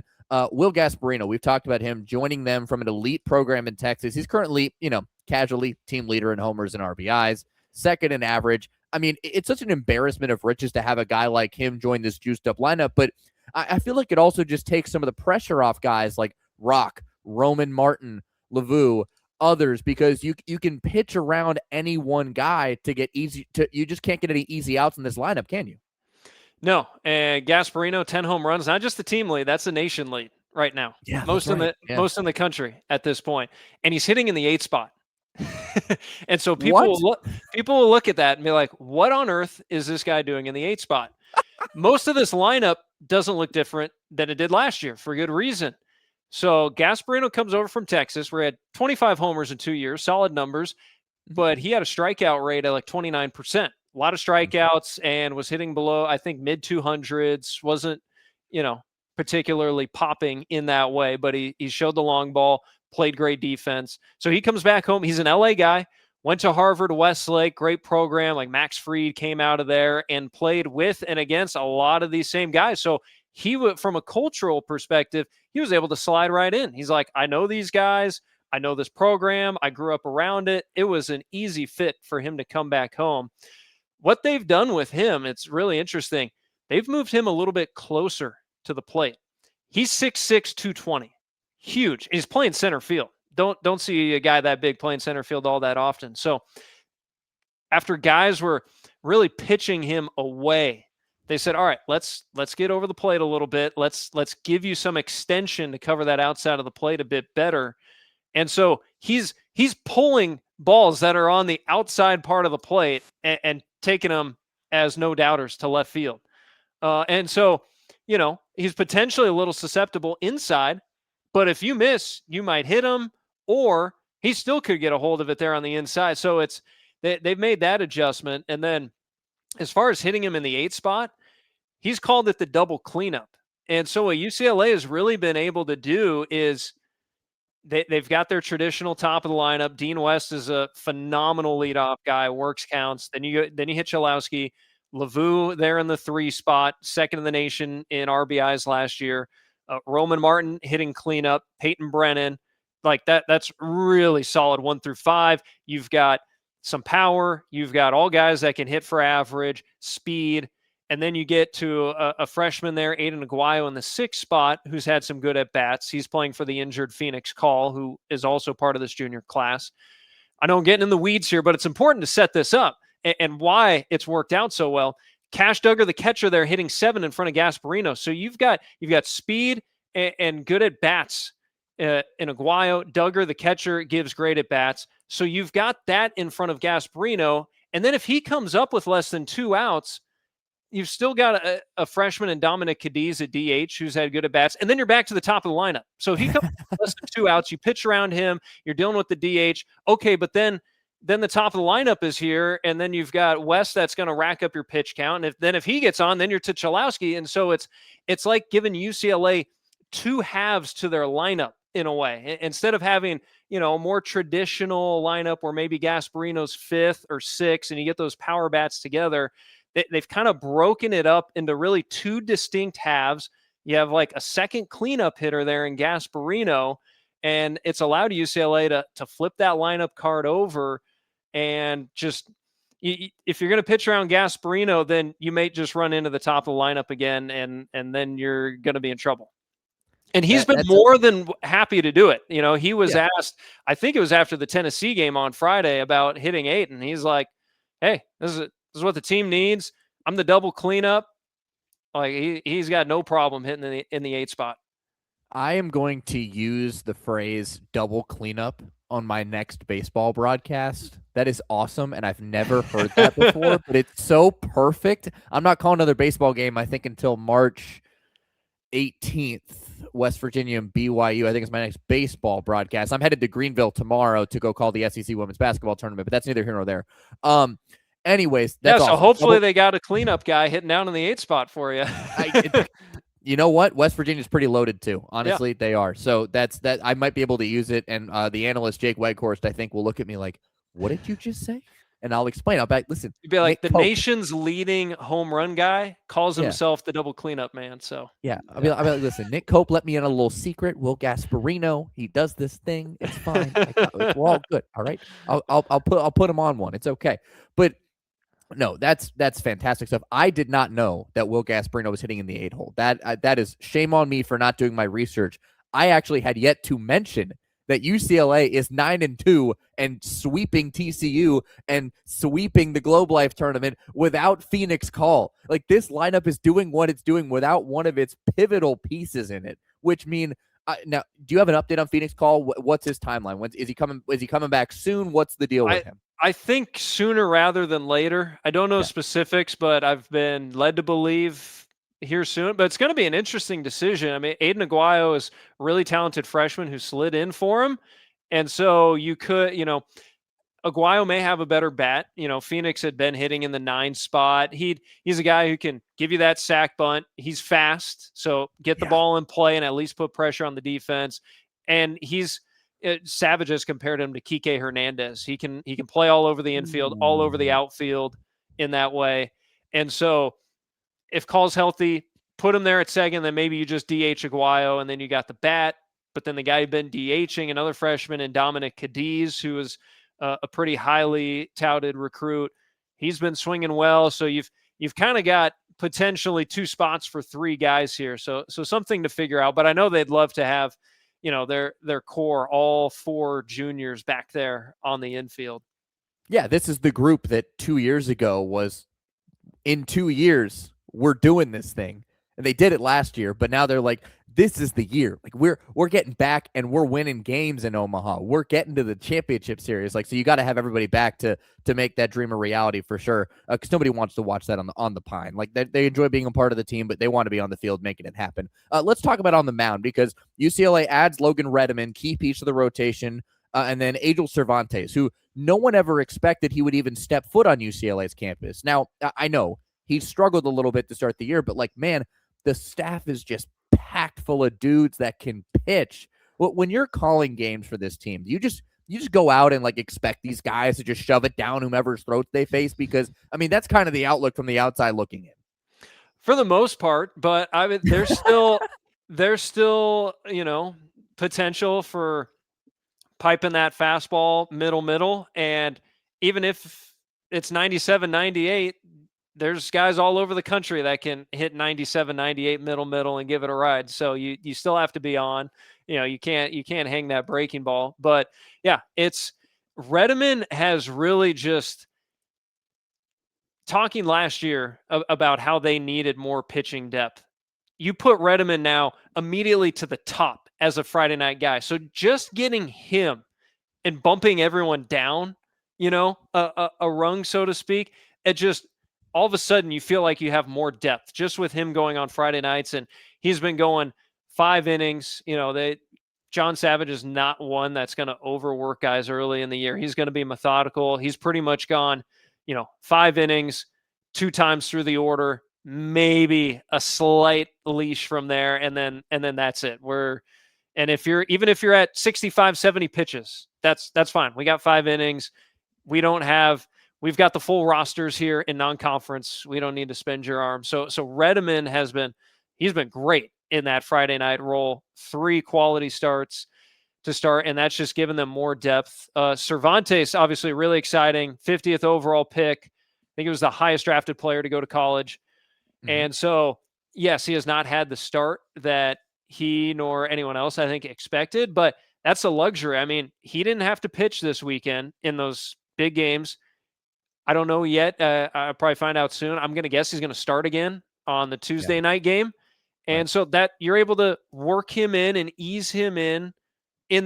Will Gasparino, we've talked about him joining them from an elite program in Texas. He's currently, casually team leader in homers and RBIs, second in average. I mean, it's such an embarrassment of riches to have a guy like him join this juiced up lineup, but I feel like it also just takes some of the pressure off guys like Roch, Roman Martin, Lavu, others, because you can pitch around any one guy to get you just can't get any easy outs in this lineup, can you? No, and Gasparino, 10 home runs, not just the team lead, that's the nation lead right now. Yeah, most in the country at this point. And he's hitting in the 8th spot. And so people will look at that and be like, what on earth is this guy doing in the 8 spot? Most of this lineup doesn't look different than it did last year for good reason. So Gasparino comes over from Texas, where he had 25 homers in 2 years, solid numbers, but he had a strikeout rate of like 29%. A lot of strikeouts, and was hitting below, I think, mid 200s. Wasn't, particularly popping in that way, but he showed the long ball, played great defense. So he comes back home. He's an LA guy, went to Harvard, Westlake, great program. Like Max Fried came out of there and played with and against a lot of these same guys. So he would, from a cultural perspective, he was able to slide right in. He's like, I know these guys. I know this program. I grew up around it. It was an easy fit for him to come back home. What they've done with him, it's really interesting. They've moved him a little bit closer to the plate. He's 6'6", 220. Huge. He's playing center field. Don't see a guy that big playing center field all that often. So after guys were really pitching him away, they said, all right, let's get over the plate a little bit. Let's give you some extension to cover that outside of the plate a bit better. And so he's pulling balls that are on the outside part of the plate and taking them as no doubters to left field. And so, he's potentially a little susceptible inside, but if you miss, you might hit him, or he still could get a hold of it there on the inside. So they've made that adjustment. And then as far as hitting him in the 8 spot, he's called it the double cleanup. And so what UCLA has really been able to do is they've got their traditional top of the lineup. Dean West is a phenomenal leadoff guy, works counts. Then you hit Cholowsky. Lavu there in the 3 spot, second in the nation in RBIs last year. Roman Martin hitting cleanup. Peyton Brennan, like that's really solid 1 through 5. You've got some power. You've got all guys that can hit for average, speed. And then you get to a freshman there, Aiden Aguayo in the 6 spot, who's had some good at-bats. He's playing for the injured Phoenix Call, who is also part of this junior class. I know I'm getting in the weeds here, but it's important to set this up and why it's worked out so well. Cash Duggar, the catcher there, hitting 7 in front of Gasparino. So you've got speed and good at-bats in Aguayo. Duggar, the catcher, gives great at-bats. So you've got that in front of Gasparino. And then if he comes up with less than 2 outs, you've still got a freshman in Dominic Cadiz at DH who's had good at-bats, and then you're back to the top of the lineup. So if he comes less than 2 outs, you pitch around him, you're dealing with the DH. Okay, but then the top of the lineup is here, and then you've got West that's going to rack up your pitch count. And if he gets on, then you're to Cholowsky. And so it's like giving UCLA 2 halves to their lineup in a way. Instead of having, a more traditional lineup where maybe Gasparino's 5th or 6th, and you get those power bats together, they've kind of broken it up into really 2 distinct halves. You have like a second cleanup hitter there in Gasparino, and it's allowed UCLA to flip that lineup card over. And just, if you're going to pitch around Gasparino, then you may just run into the top of the lineup again, and then you're going to be in trouble. And he's been more than happy to do it. He was asked, I think it was after the Tennessee game on Friday, about hitting 8, and he's like, hey, this is what the team needs. I'm the double cleanup. Like he's got no problem hitting in the 8 spot. I am going to use the phrase double cleanup on my next baseball broadcast. That is awesome, and I've never heard that before, but it's so perfect. I'm not calling another baseball game, I think, until March 18th, West Virginia and BYU. I think it's my next baseball broadcast. I'm headed to Greenville tomorrow to go call the SEC women's basketball tournament, but that's neither here nor there. Anyways, that's so awesome. Hopefully they got a cleanup guy hitting down in the 8 spot for you. You know what? West Virginia's pretty loaded too. Honestly, they are. So that's that. I might be able to use it. And the analyst Jake Weghorst, I think, will look at me like, "What did you just say?" And I'll explain. I'll be like, "Listen." You'd be like, the nation's leading home run guy calls himself the double cleanup man. So I'll be like, "Listen, Nick Koop let me in a little secret. Will Gasparino, he does this thing. It's fine. We're all good. All right. I'll put him on one. It's okay." But no, that's fantastic stuff. I did not know that Will Gasparino was hitting in the 8 hole. That is shame on me for not doing my research. I actually had yet to mention that UCLA is 9-2 and sweeping TCU and sweeping the Globe Life tournament without Phoenix Call. Like, this lineup is doing what it's doing without one of its pivotal pieces in it, which mean Now, do you have an update on Phoenix Call? What's his timeline? When is he coming? Is he coming back soon? What's the deal with him? I think sooner rather than later. I don't know specifics, but I've been led to believe here soon. But it's going to be an interesting decision. I mean, Aiden Aguayo is a really talented freshman who slid in for him. And so you could, Aguayo may have a better bat. Phoenix had been hitting in the 9 spot. He's a guy who can give you that sack bunt. He's fast, so get the ball in play and at least put pressure on the defense. And Savage has compared him to Kike Hernandez. He can play all over the infield, all over the outfield in that way. And so if Call's healthy, put him there at second, then maybe you just DH Aguayo, and then you got the bat. But then the guy who'd been DHing, another freshman, and Dominic Cadiz, who was a pretty highly touted recruit. He's been swinging well. So you've kind of got potentially 2 spots for 3 guys here. So something to figure out, but I know they'd love to have, their core, all 4 juniors back there on the infield. Yeah. This is the group that 2 years ago was, in 2 years, we're doing this thing. And they did it last year, but now they're like, this is the year. Like we're getting back and we're winning games in Omaha. We're getting to the championship series. Like, so you got to have everybody back to make that dream a reality for sure. Because nobody wants to watch that on the Pine. Like they enjoy being a part of the team, but they want to be on the field making it happen. Let's talk about on the mound, because UCLA adds Logan Redeman, key piece of the rotation, and then Angel Cervantes, who no one ever expected he would even step foot on UCLA's campus. Now, I know he struggled a little bit to start the year, but man, the staff is just packed full of dudes that can pitch. When you're calling games for this team, you just go out and expect these guys to just shove it down whomever's throats they face, because that's kind of the outlook from the outside looking in. For the most part, but there's still potential for piping that fastball middle, and even if it's 97, 98, there's guys all over the country that can hit 97, 98 middle and give it a ride. So you still have to be on. You can't hang that breaking ball. But yeah, it's Redeman has really just talking last year about how they needed more pitching depth. You put Redeman now immediately to the top as a Friday night guy. So just getting him and bumping everyone down, a rung, so to speak, it just, all of a sudden you feel like you have more depth just with him going on Friday nights. And he's been going 5 innings. John Savage is not one that's going to overwork guys early in the year. He's going to be methodical. He's pretty much gone, 5 innings, 2 times through the order, maybe a slight leash from there. And then that's it. Even if you're at 65, 70 pitches, that's fine. We got 5 innings. We've got the full rosters here in non-conference. We don't need to spend your arm. So Redeman he's been great in that Friday night role. 3 quality starts to start, and that's just given them more depth. Cervantes, obviously really exciting, 50th overall pick. I think it was the highest drafted player to go to college. Mm-hmm. And so, yes, he has not had the start that he nor anyone else, I think, expected, but that's a luxury. He didn't have to pitch this weekend in those big games. I don't know yet. I'll probably find out soon. I'm going to guess he's going to start again on the Tuesday night game. And so that you're able to work him in and ease him in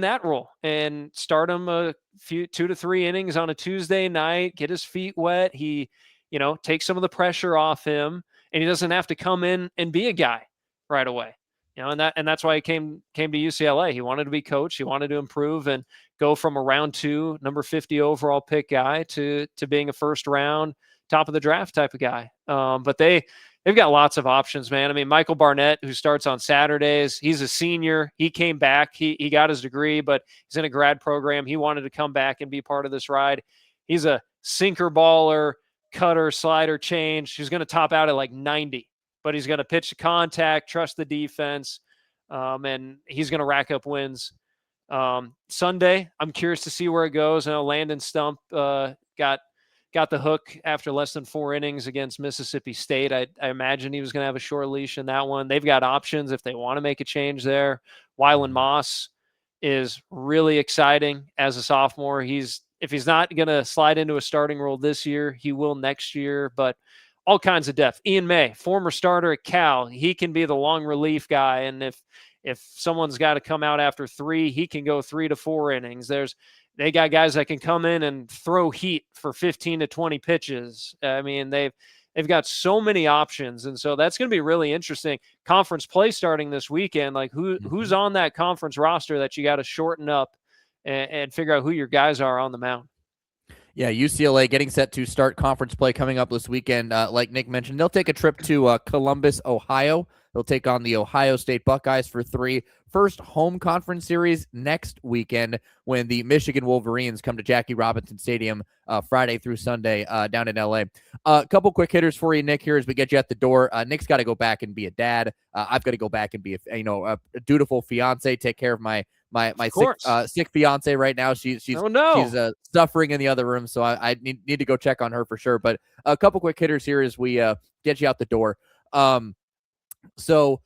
that role and start him a few 2 to 3 innings on a Tuesday night, get his feet wet. He, take some of the pressure off him, and he doesn't have to come in and be a guy right away. And that's why he came to UCLA. He wanted to be coach. He wanted to improve and go from a round 2, number 50 overall pick guy to being a first round, top of the draft type of guy. But they've got lots of options, man. Michael Barnett, who starts on Saturdays, he's a senior. He came back. He got his degree, but he's in a grad program. He wanted to come back and be part of this ride. He's a sinker baller, cutter, slider, change. He's going to top out at 90. But he's going to pitch to contact, trust the defense, and he's going to rack up wins. Sunday, I'm curious to see where it goes. I know Landon Stump got the hook after less than 4 innings against Mississippi State. I imagine he was going to have a short leash in that one. They've got options if they want to make a change there. Wylan Moss is really exciting as a sophomore. If he's not going to slide into a starting role this year, he will next year, but all kinds of depth. Ian May, former starter at Cal, he can be the long relief guy. And if someone's got to come out after 3, he can go 3 to 4 innings. They got guys that can come in and throw heat for 15 to 20 pitches. I mean, they've got so many options. And so that's going to be really interesting. Conference play starting this weekend. Like who's on that conference roster that you got to shorten up and figure out who your guys are on the mound. Yeah, UCLA getting set to start conference play coming up this weekend. Like Nick mentioned, they'll take a trip to Columbus, Ohio. They'll take on the Ohio State Buckeyes for 3. First home conference series next weekend when the Michigan Wolverines come to Jackie Robinson Stadium Friday through Sunday down in LA. A couple quick hitters for you, Nick, here as we get you at the door. Nick's got to go back and be a dad. I've got to go back and be a dutiful fiance, take care of my sick fiance right now. She's suffering in the other room, so I need to go check on her for sure. But a couple quick hitters here as we get you out the door. So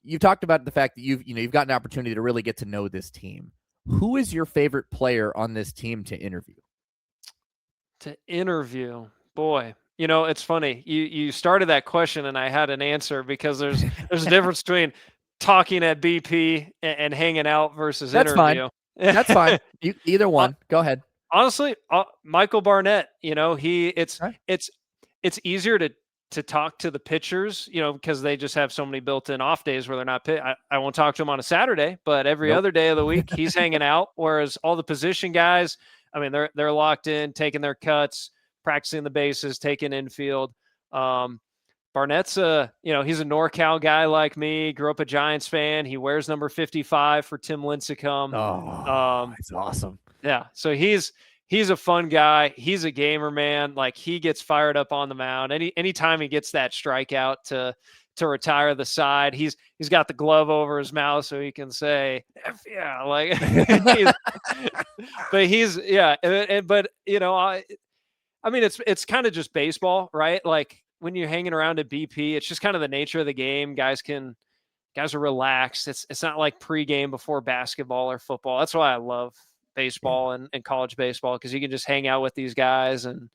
you've talked about the fact that you've got an opportunity to really get to know this team. Who is your favorite player on this team to interview? Boy, it's funny. You started that question and I had an answer because there's a difference between talking at BP and hanging out versus interview. That's fine. Either one. Go ahead. Honestly, Michael Barnett. It's easier to talk to the pitchers, because they just have so many built-in off days where they're not I won't talk to him on a Saturday, but every other day of the week he's hanging out. Whereas all the position guys, I mean, they're locked in, taking their cuts, practicing the bases, taking infield. Barnett's he's a NorCal guy like me, grew up a Giants fan. He wears number 55 for Tim Lincecum. It's awesome. Yeah. So he's a fun guy. He's a gamer, man. Like he gets fired up on the mound. Anytime he gets that strikeout to retire the side, he's got the glove over his mouth so he can say, F yeah, like, I mean, it's kind of just baseball, right? Like when you're hanging around at BP, it's just kind of the nature of the game. Guys are relaxed. It's not like pregame before basketball or football. That's why I love baseball and college baseball, because you can just hang out with these guys and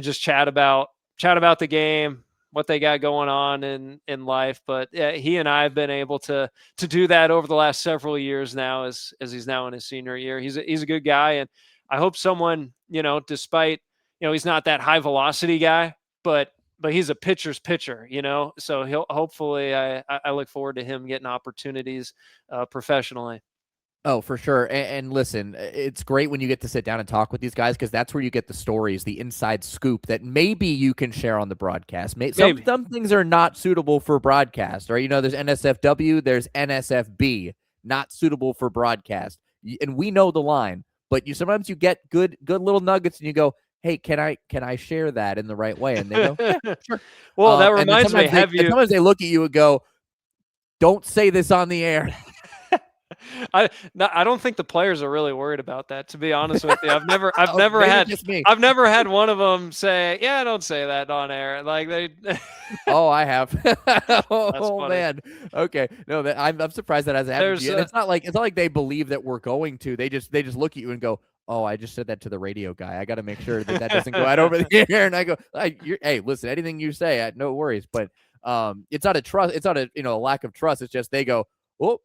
just chat about the game, what they got going on in life. But he and I have been able to do that over the last several years now as he's now in his senior year. He's a good guy, and I hope someone, despite he's not that high velocity guy, but he's a pitcher's pitcher, so he'll hopefully I look forward to him getting opportunities professionally. Oh, for sure. And listen, it's great when you get to sit down and talk with these guys, because that's where you get the stories, the inside scoop that maybe you can share on the broadcast. Some things are not suitable for broadcast, right? There's NSFW, there's NSFB, not suitable for broadcast. And we know the line, but sometimes you get good little nuggets and you go, hey, can I share that in the right way? And they go, yeah, sure. Well, that reminds me, sometimes they look at you and go, don't say this on the air. I don't think the players are really worried about that, to be honest with you. I've never had one of them say, yeah, don't say that on air. Like they. Oh, I have. Man. Okay. No, I'm surprised that hasn't happened to you. It's not like they believe that we're going to. They just look at you and go, oh, I just said that to the radio guy. I got to make sure that doesn't go out over the air. And I go, hey, listen, anything you say, no worries. But it's not a trust. It's not a lack of trust. It's just they go, oh.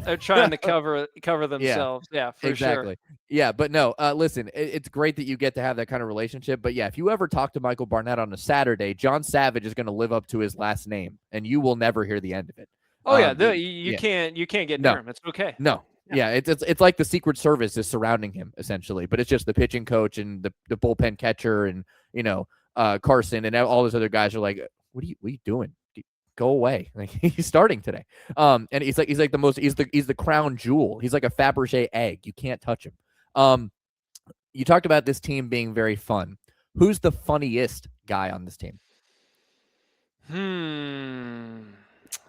They're trying to cover themselves. Yeah, for exactly. Sure. Yeah, but no, listen, it's great that you get to have that kind of relationship. But yeah, if you ever talk to Michael Barnett on a Saturday, John Savage is going to live up to his last name, and you will never hear the end of it. Oh you can't get near him. It's okay. No. Yeah, it's like the Secret Service is surrounding him essentially, but it's just the pitching coach and the bullpen catcher and Carson and all those other guys are like, what are you doing? Go away. Like he's starting today. And he's the crown jewel. He's like a Fabergé egg. You can't touch him. You talked about this team being very fun. Who's the funniest guy on this team?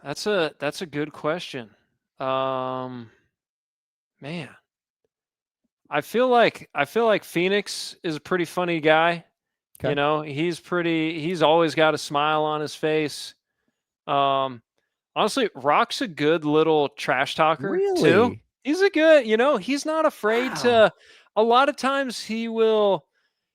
That's a good question. Man, I feel like Phoenix is a pretty funny guy. Okay. He's always got a smile on his face. Honestly, Roch's a good little trash talker too. He's a good, he's not afraid to, a lot of times he will,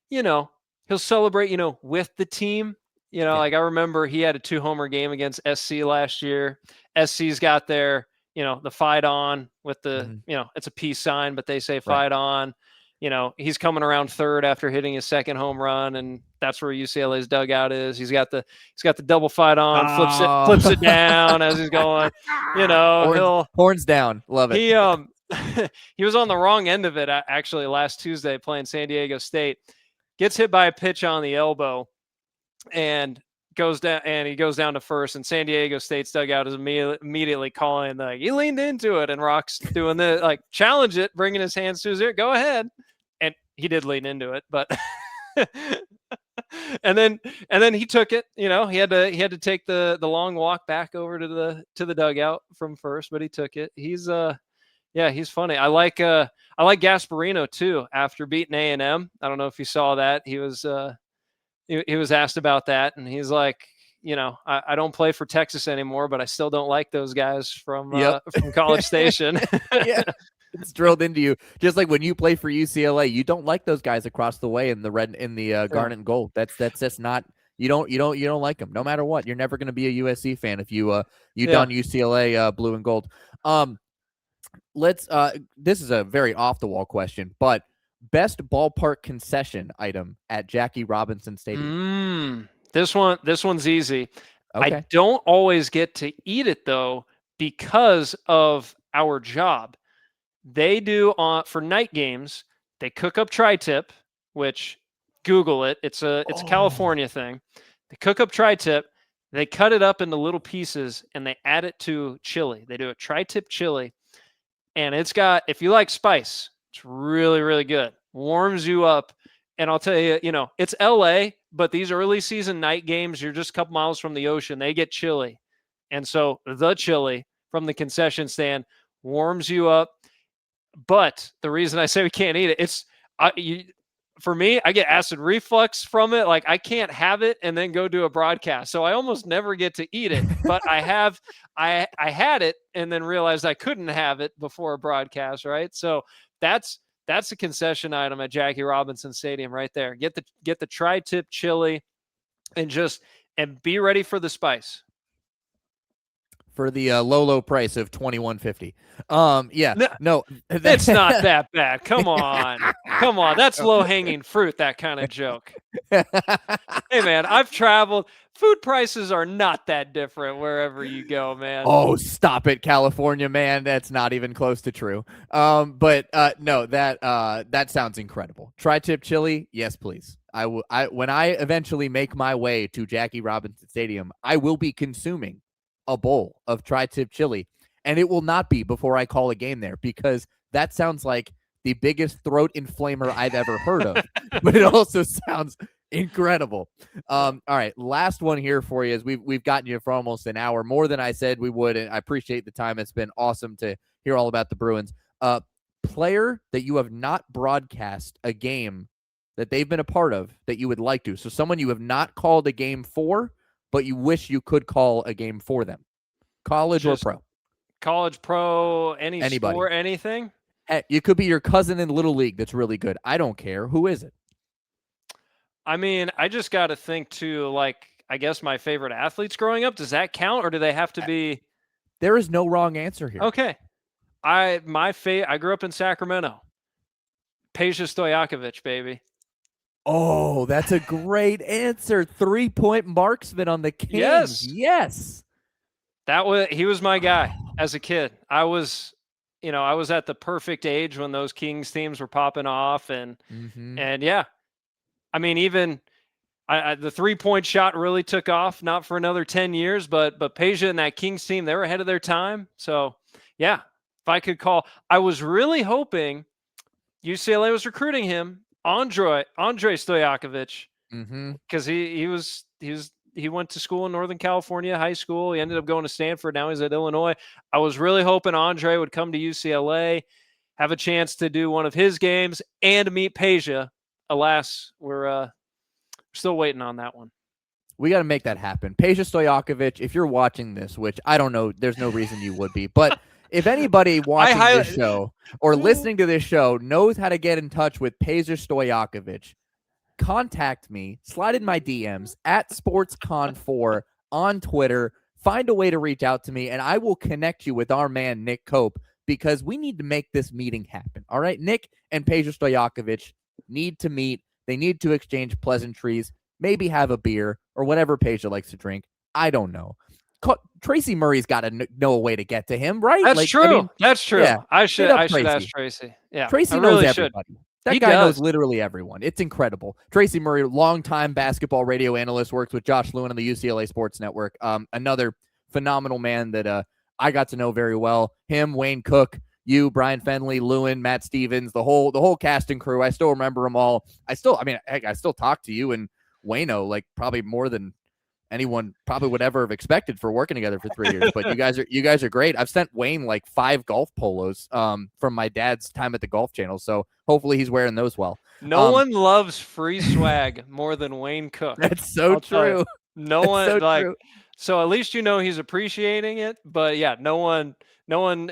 he'll celebrate, with the team, like I remember he had a 2-homer game against SC last year. SC's got their the fight on with the, it's a peace sign, but they say fight on. He's coming around third after hitting his second home run, and that's where UCLA's dugout is. He's got the double fight on, flips it down as he's going. Horns down, love it. He was on the wrong end of it actually last Tuesday playing San Diego State. Gets hit by a pitch on the elbow, and goes down, and he goes down to first. And San Diego State's dugout is immediately calling like, he leaned into it, and Roch's doing the like challenge it, bringing his hands to his ear. Go ahead. And he did lean into it, but and then he took it. He had to take the long walk back over to the dugout from first, but he took it. He's he's funny. I like Gasparino too. After beating A&M, I don't know if you saw that. He was asked about that, and he's like, I don't play for Texas anymore, but I still don't like those guys from College Station. Yeah. It's drilled into you, just like when you play for UCLA, you don't like those guys across the way in the garnet and gold. That's not, you don't like them no matter what. You're never going to be a USC fan if you don UCLA blue and gold. This is a very off the wall question, but best ballpark concession item at Jackie Robinson Stadium. This one's easy. Okay. I don't always get to eat it though because of our job. They do for night games, they cook up tri-tip, which Google it. It's a California thing. They cook up tri-tip, they cut it up into little pieces, and they add it to chili. They do a tri-tip chili, and it's got, if you like spice, it's really, really good. Warms you up. And I'll tell you, it's LA, but these early season night games, you're just a couple miles from the ocean. They get chili. And so the chili from the concession stand warms you up. But the reason I say we can't eat it, for me, I get acid reflux from it. Like I can't have it and then go do a broadcast. So I almost never get to eat it, but I had it and then realized I couldn't have it before a broadcast. Right. So that's a concession item at Jackie Robinson Stadium right there. Get the tri-tip chili and be ready for the spice. For the low price of $21.50. No, it's not that bad. Come on, that's low hanging fruit. That kind of joke. Hey man, I've traveled. Food prices are not that different wherever you go, man. Oh, stop it, California, man. That's not even close to true. But no, that sounds incredible. Tri-tip chili, yes, please. When I eventually make my way to Jackie Robinson Stadium, I will be consuming a bowl of tri-tip chili, and it will not be before I call a game there, because that sounds like the biggest throat inflamer I've ever heard of, but it also sounds incredible. All right, last one here for you is we've gotten you for almost an hour, more than I said we would, and I appreciate the time. It's been awesome to hear all about the Bruins. Player that you have not broadcast a game that they've been a part of that you would like to. So someone you have not called a game for, but you wish you could call a game for them. College or pro? College, pro, anybody. Sport, anything? It could be your cousin in Little League that's really good. I don't care. Who is it? I mean, I just got to think too, like, I guess my favorite athletes growing up. Does that count, or do they have to be? There is no wrong answer here. Okay. I grew up in Sacramento. Peja Stojakovic, baby. Oh, that's a great answer. 3-point marksman on the Kings. Yes. He was my guy as a kid. I was at the perfect age when those Kings teams were popping off, and yeah. I mean, even the 3-point shot really took off, not for another 10 years, but Peja and that Kings team, they were ahead of their time. So yeah, if I could call, I was really hoping UCLA was recruiting him. Andre Stojakovic, because he went to school in Northern California, high school. He ended up going to Stanford. Now he's at Illinois. I was really hoping Andre would come to UCLA, have a chance to do one of his games, and meet Peja. Alas, we're still waiting on that one. We got to make that happen. Peja Stojakovic, if you're watching this, which I don't know, there's no reason you would be, but if anybody watching this show or listening to this show knows how to get in touch with Peja Stojakovic, contact me, slide in my DMs at SportsCon4 on Twitter. find a way to reach out to me, and I will connect you with our man, Nick Koop, because we need to make this meeting happen. All right, Nick and Peja Stojakovic need to meet. They need to exchange pleasantries, maybe have a beer or whatever Peja likes to drink. I don't know. Tracy Murray's got to know a way to get to him, right? That's true. I mean, that's true. Yeah, I should ask Tracy. Yeah, Tracy knows everybody. That guy knows literally everyone. It's incredible. Tracy Murray, longtime basketball radio analyst, works with Josh Lewin on the UCLA Sports Network. Another phenomenal man that I got to know very well. Him, Wayne Cook, you, Brian Fenley, Lewin, Matt Stevens, the whole cast and crew. I still remember them all. I still talk to you and Wayno like probably more than anyone probably would ever have expected for working together for 3 years. But you guys are great. I've sent Wayne like 5 golf polos from my dad's time at the Golf Channel. So hopefully he's wearing those well. No one loves free swag more than Wayne Cook. That's so true. No one true. So at least he's appreciating it. But yeah, no one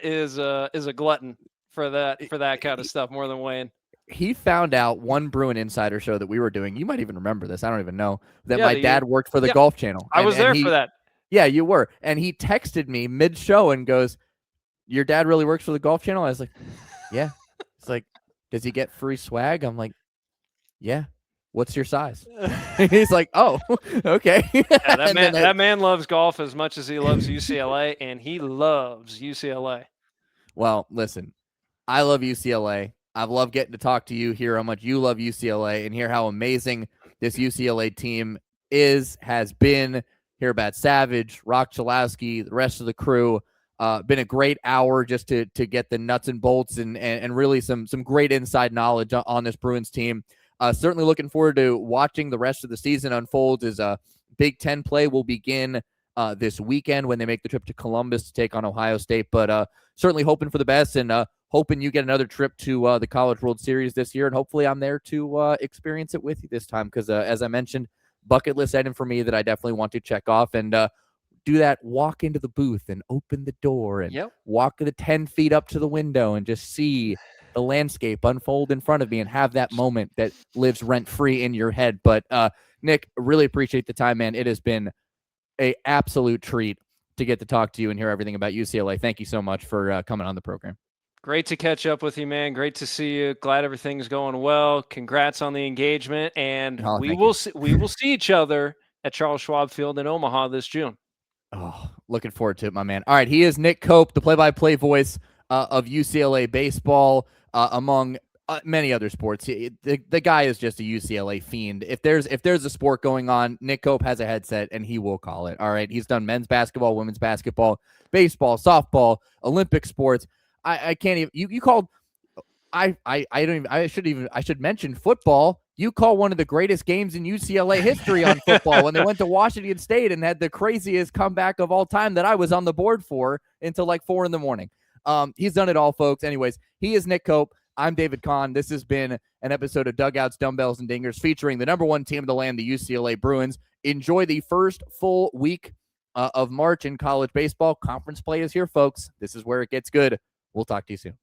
is a glutton for that kind of stuff more than Wayne. He found out one Bruin Insider show that we were doing. You might even remember this. I don't even know that my dad worked for the Golf Channel. I was there for that. Yeah, you were. And he texted me mid-show and goes, "Your dad really works for the Golf Channel?" I was like, "Yeah." It's like, "Does he get free swag?" I'm like, "Yeah." "What's your size?" He's like, "Oh, okay." Yeah, that man loves golf as much as he loves UCLA, and he loves UCLA. Well, listen, I love UCLA. I've loved getting to talk to you, hear how much you love UCLA, and hear how amazing this UCLA team has been. Hear about Savage, Roch Cholowsky, the rest of the crew. Been a great hour just to get the nuts and bolts and really some great inside knowledge on this Bruins team. Certainly looking forward to watching the rest of the season unfold as Big Ten play will begin this weekend when they make the trip to Columbus to take on Ohio State. But certainly hoping for the best and hoping you get another trip to the College World Series this year. And hopefully I'm there to experience it with you this time because, as I mentioned, bucket list item for me that I definitely want to check off and do that walk into the booth and open the door and walk the 10 feet up to the window and just see the landscape unfold in front of me and have that moment that lives rent-free in your head. But Nick, really appreciate the time, man. It has been an absolute treat to get to talk to you and hear everything about UCLA. Thank you so much for coming on the program. Great to catch up with you, man. Great to see you. Glad everything's going well. Congrats on the engagement, and we will see each other at Charles Schwab Field in Omaha this June. Oh, looking forward to it, my man. All right, he is Nick Koop, the play-by-play voice of UCLA baseball, among many other sports. The guy is just a UCLA fiend. If there's a sport going on, Nick Koop has a headset and he will call it. All right, he's done men's basketball, women's basketball, baseball, softball, Olympic sports. I can't even. You called. I should mention football. You call one of the greatest games in UCLA history on football when they went to Washington State and had the craziest comeback of all time that I was on the board for until like 4 a.m. He's done it all, folks. Anyways, he is Nick Koop. I'm David Kahn. This has been an episode of Dugouts, Dumbbells, and Dingers featuring the number 1 team in the land, the UCLA Bruins. Enjoy the first full week of March in college baseball. Conference play is here, folks. This is where it gets good. We'll talk to you soon.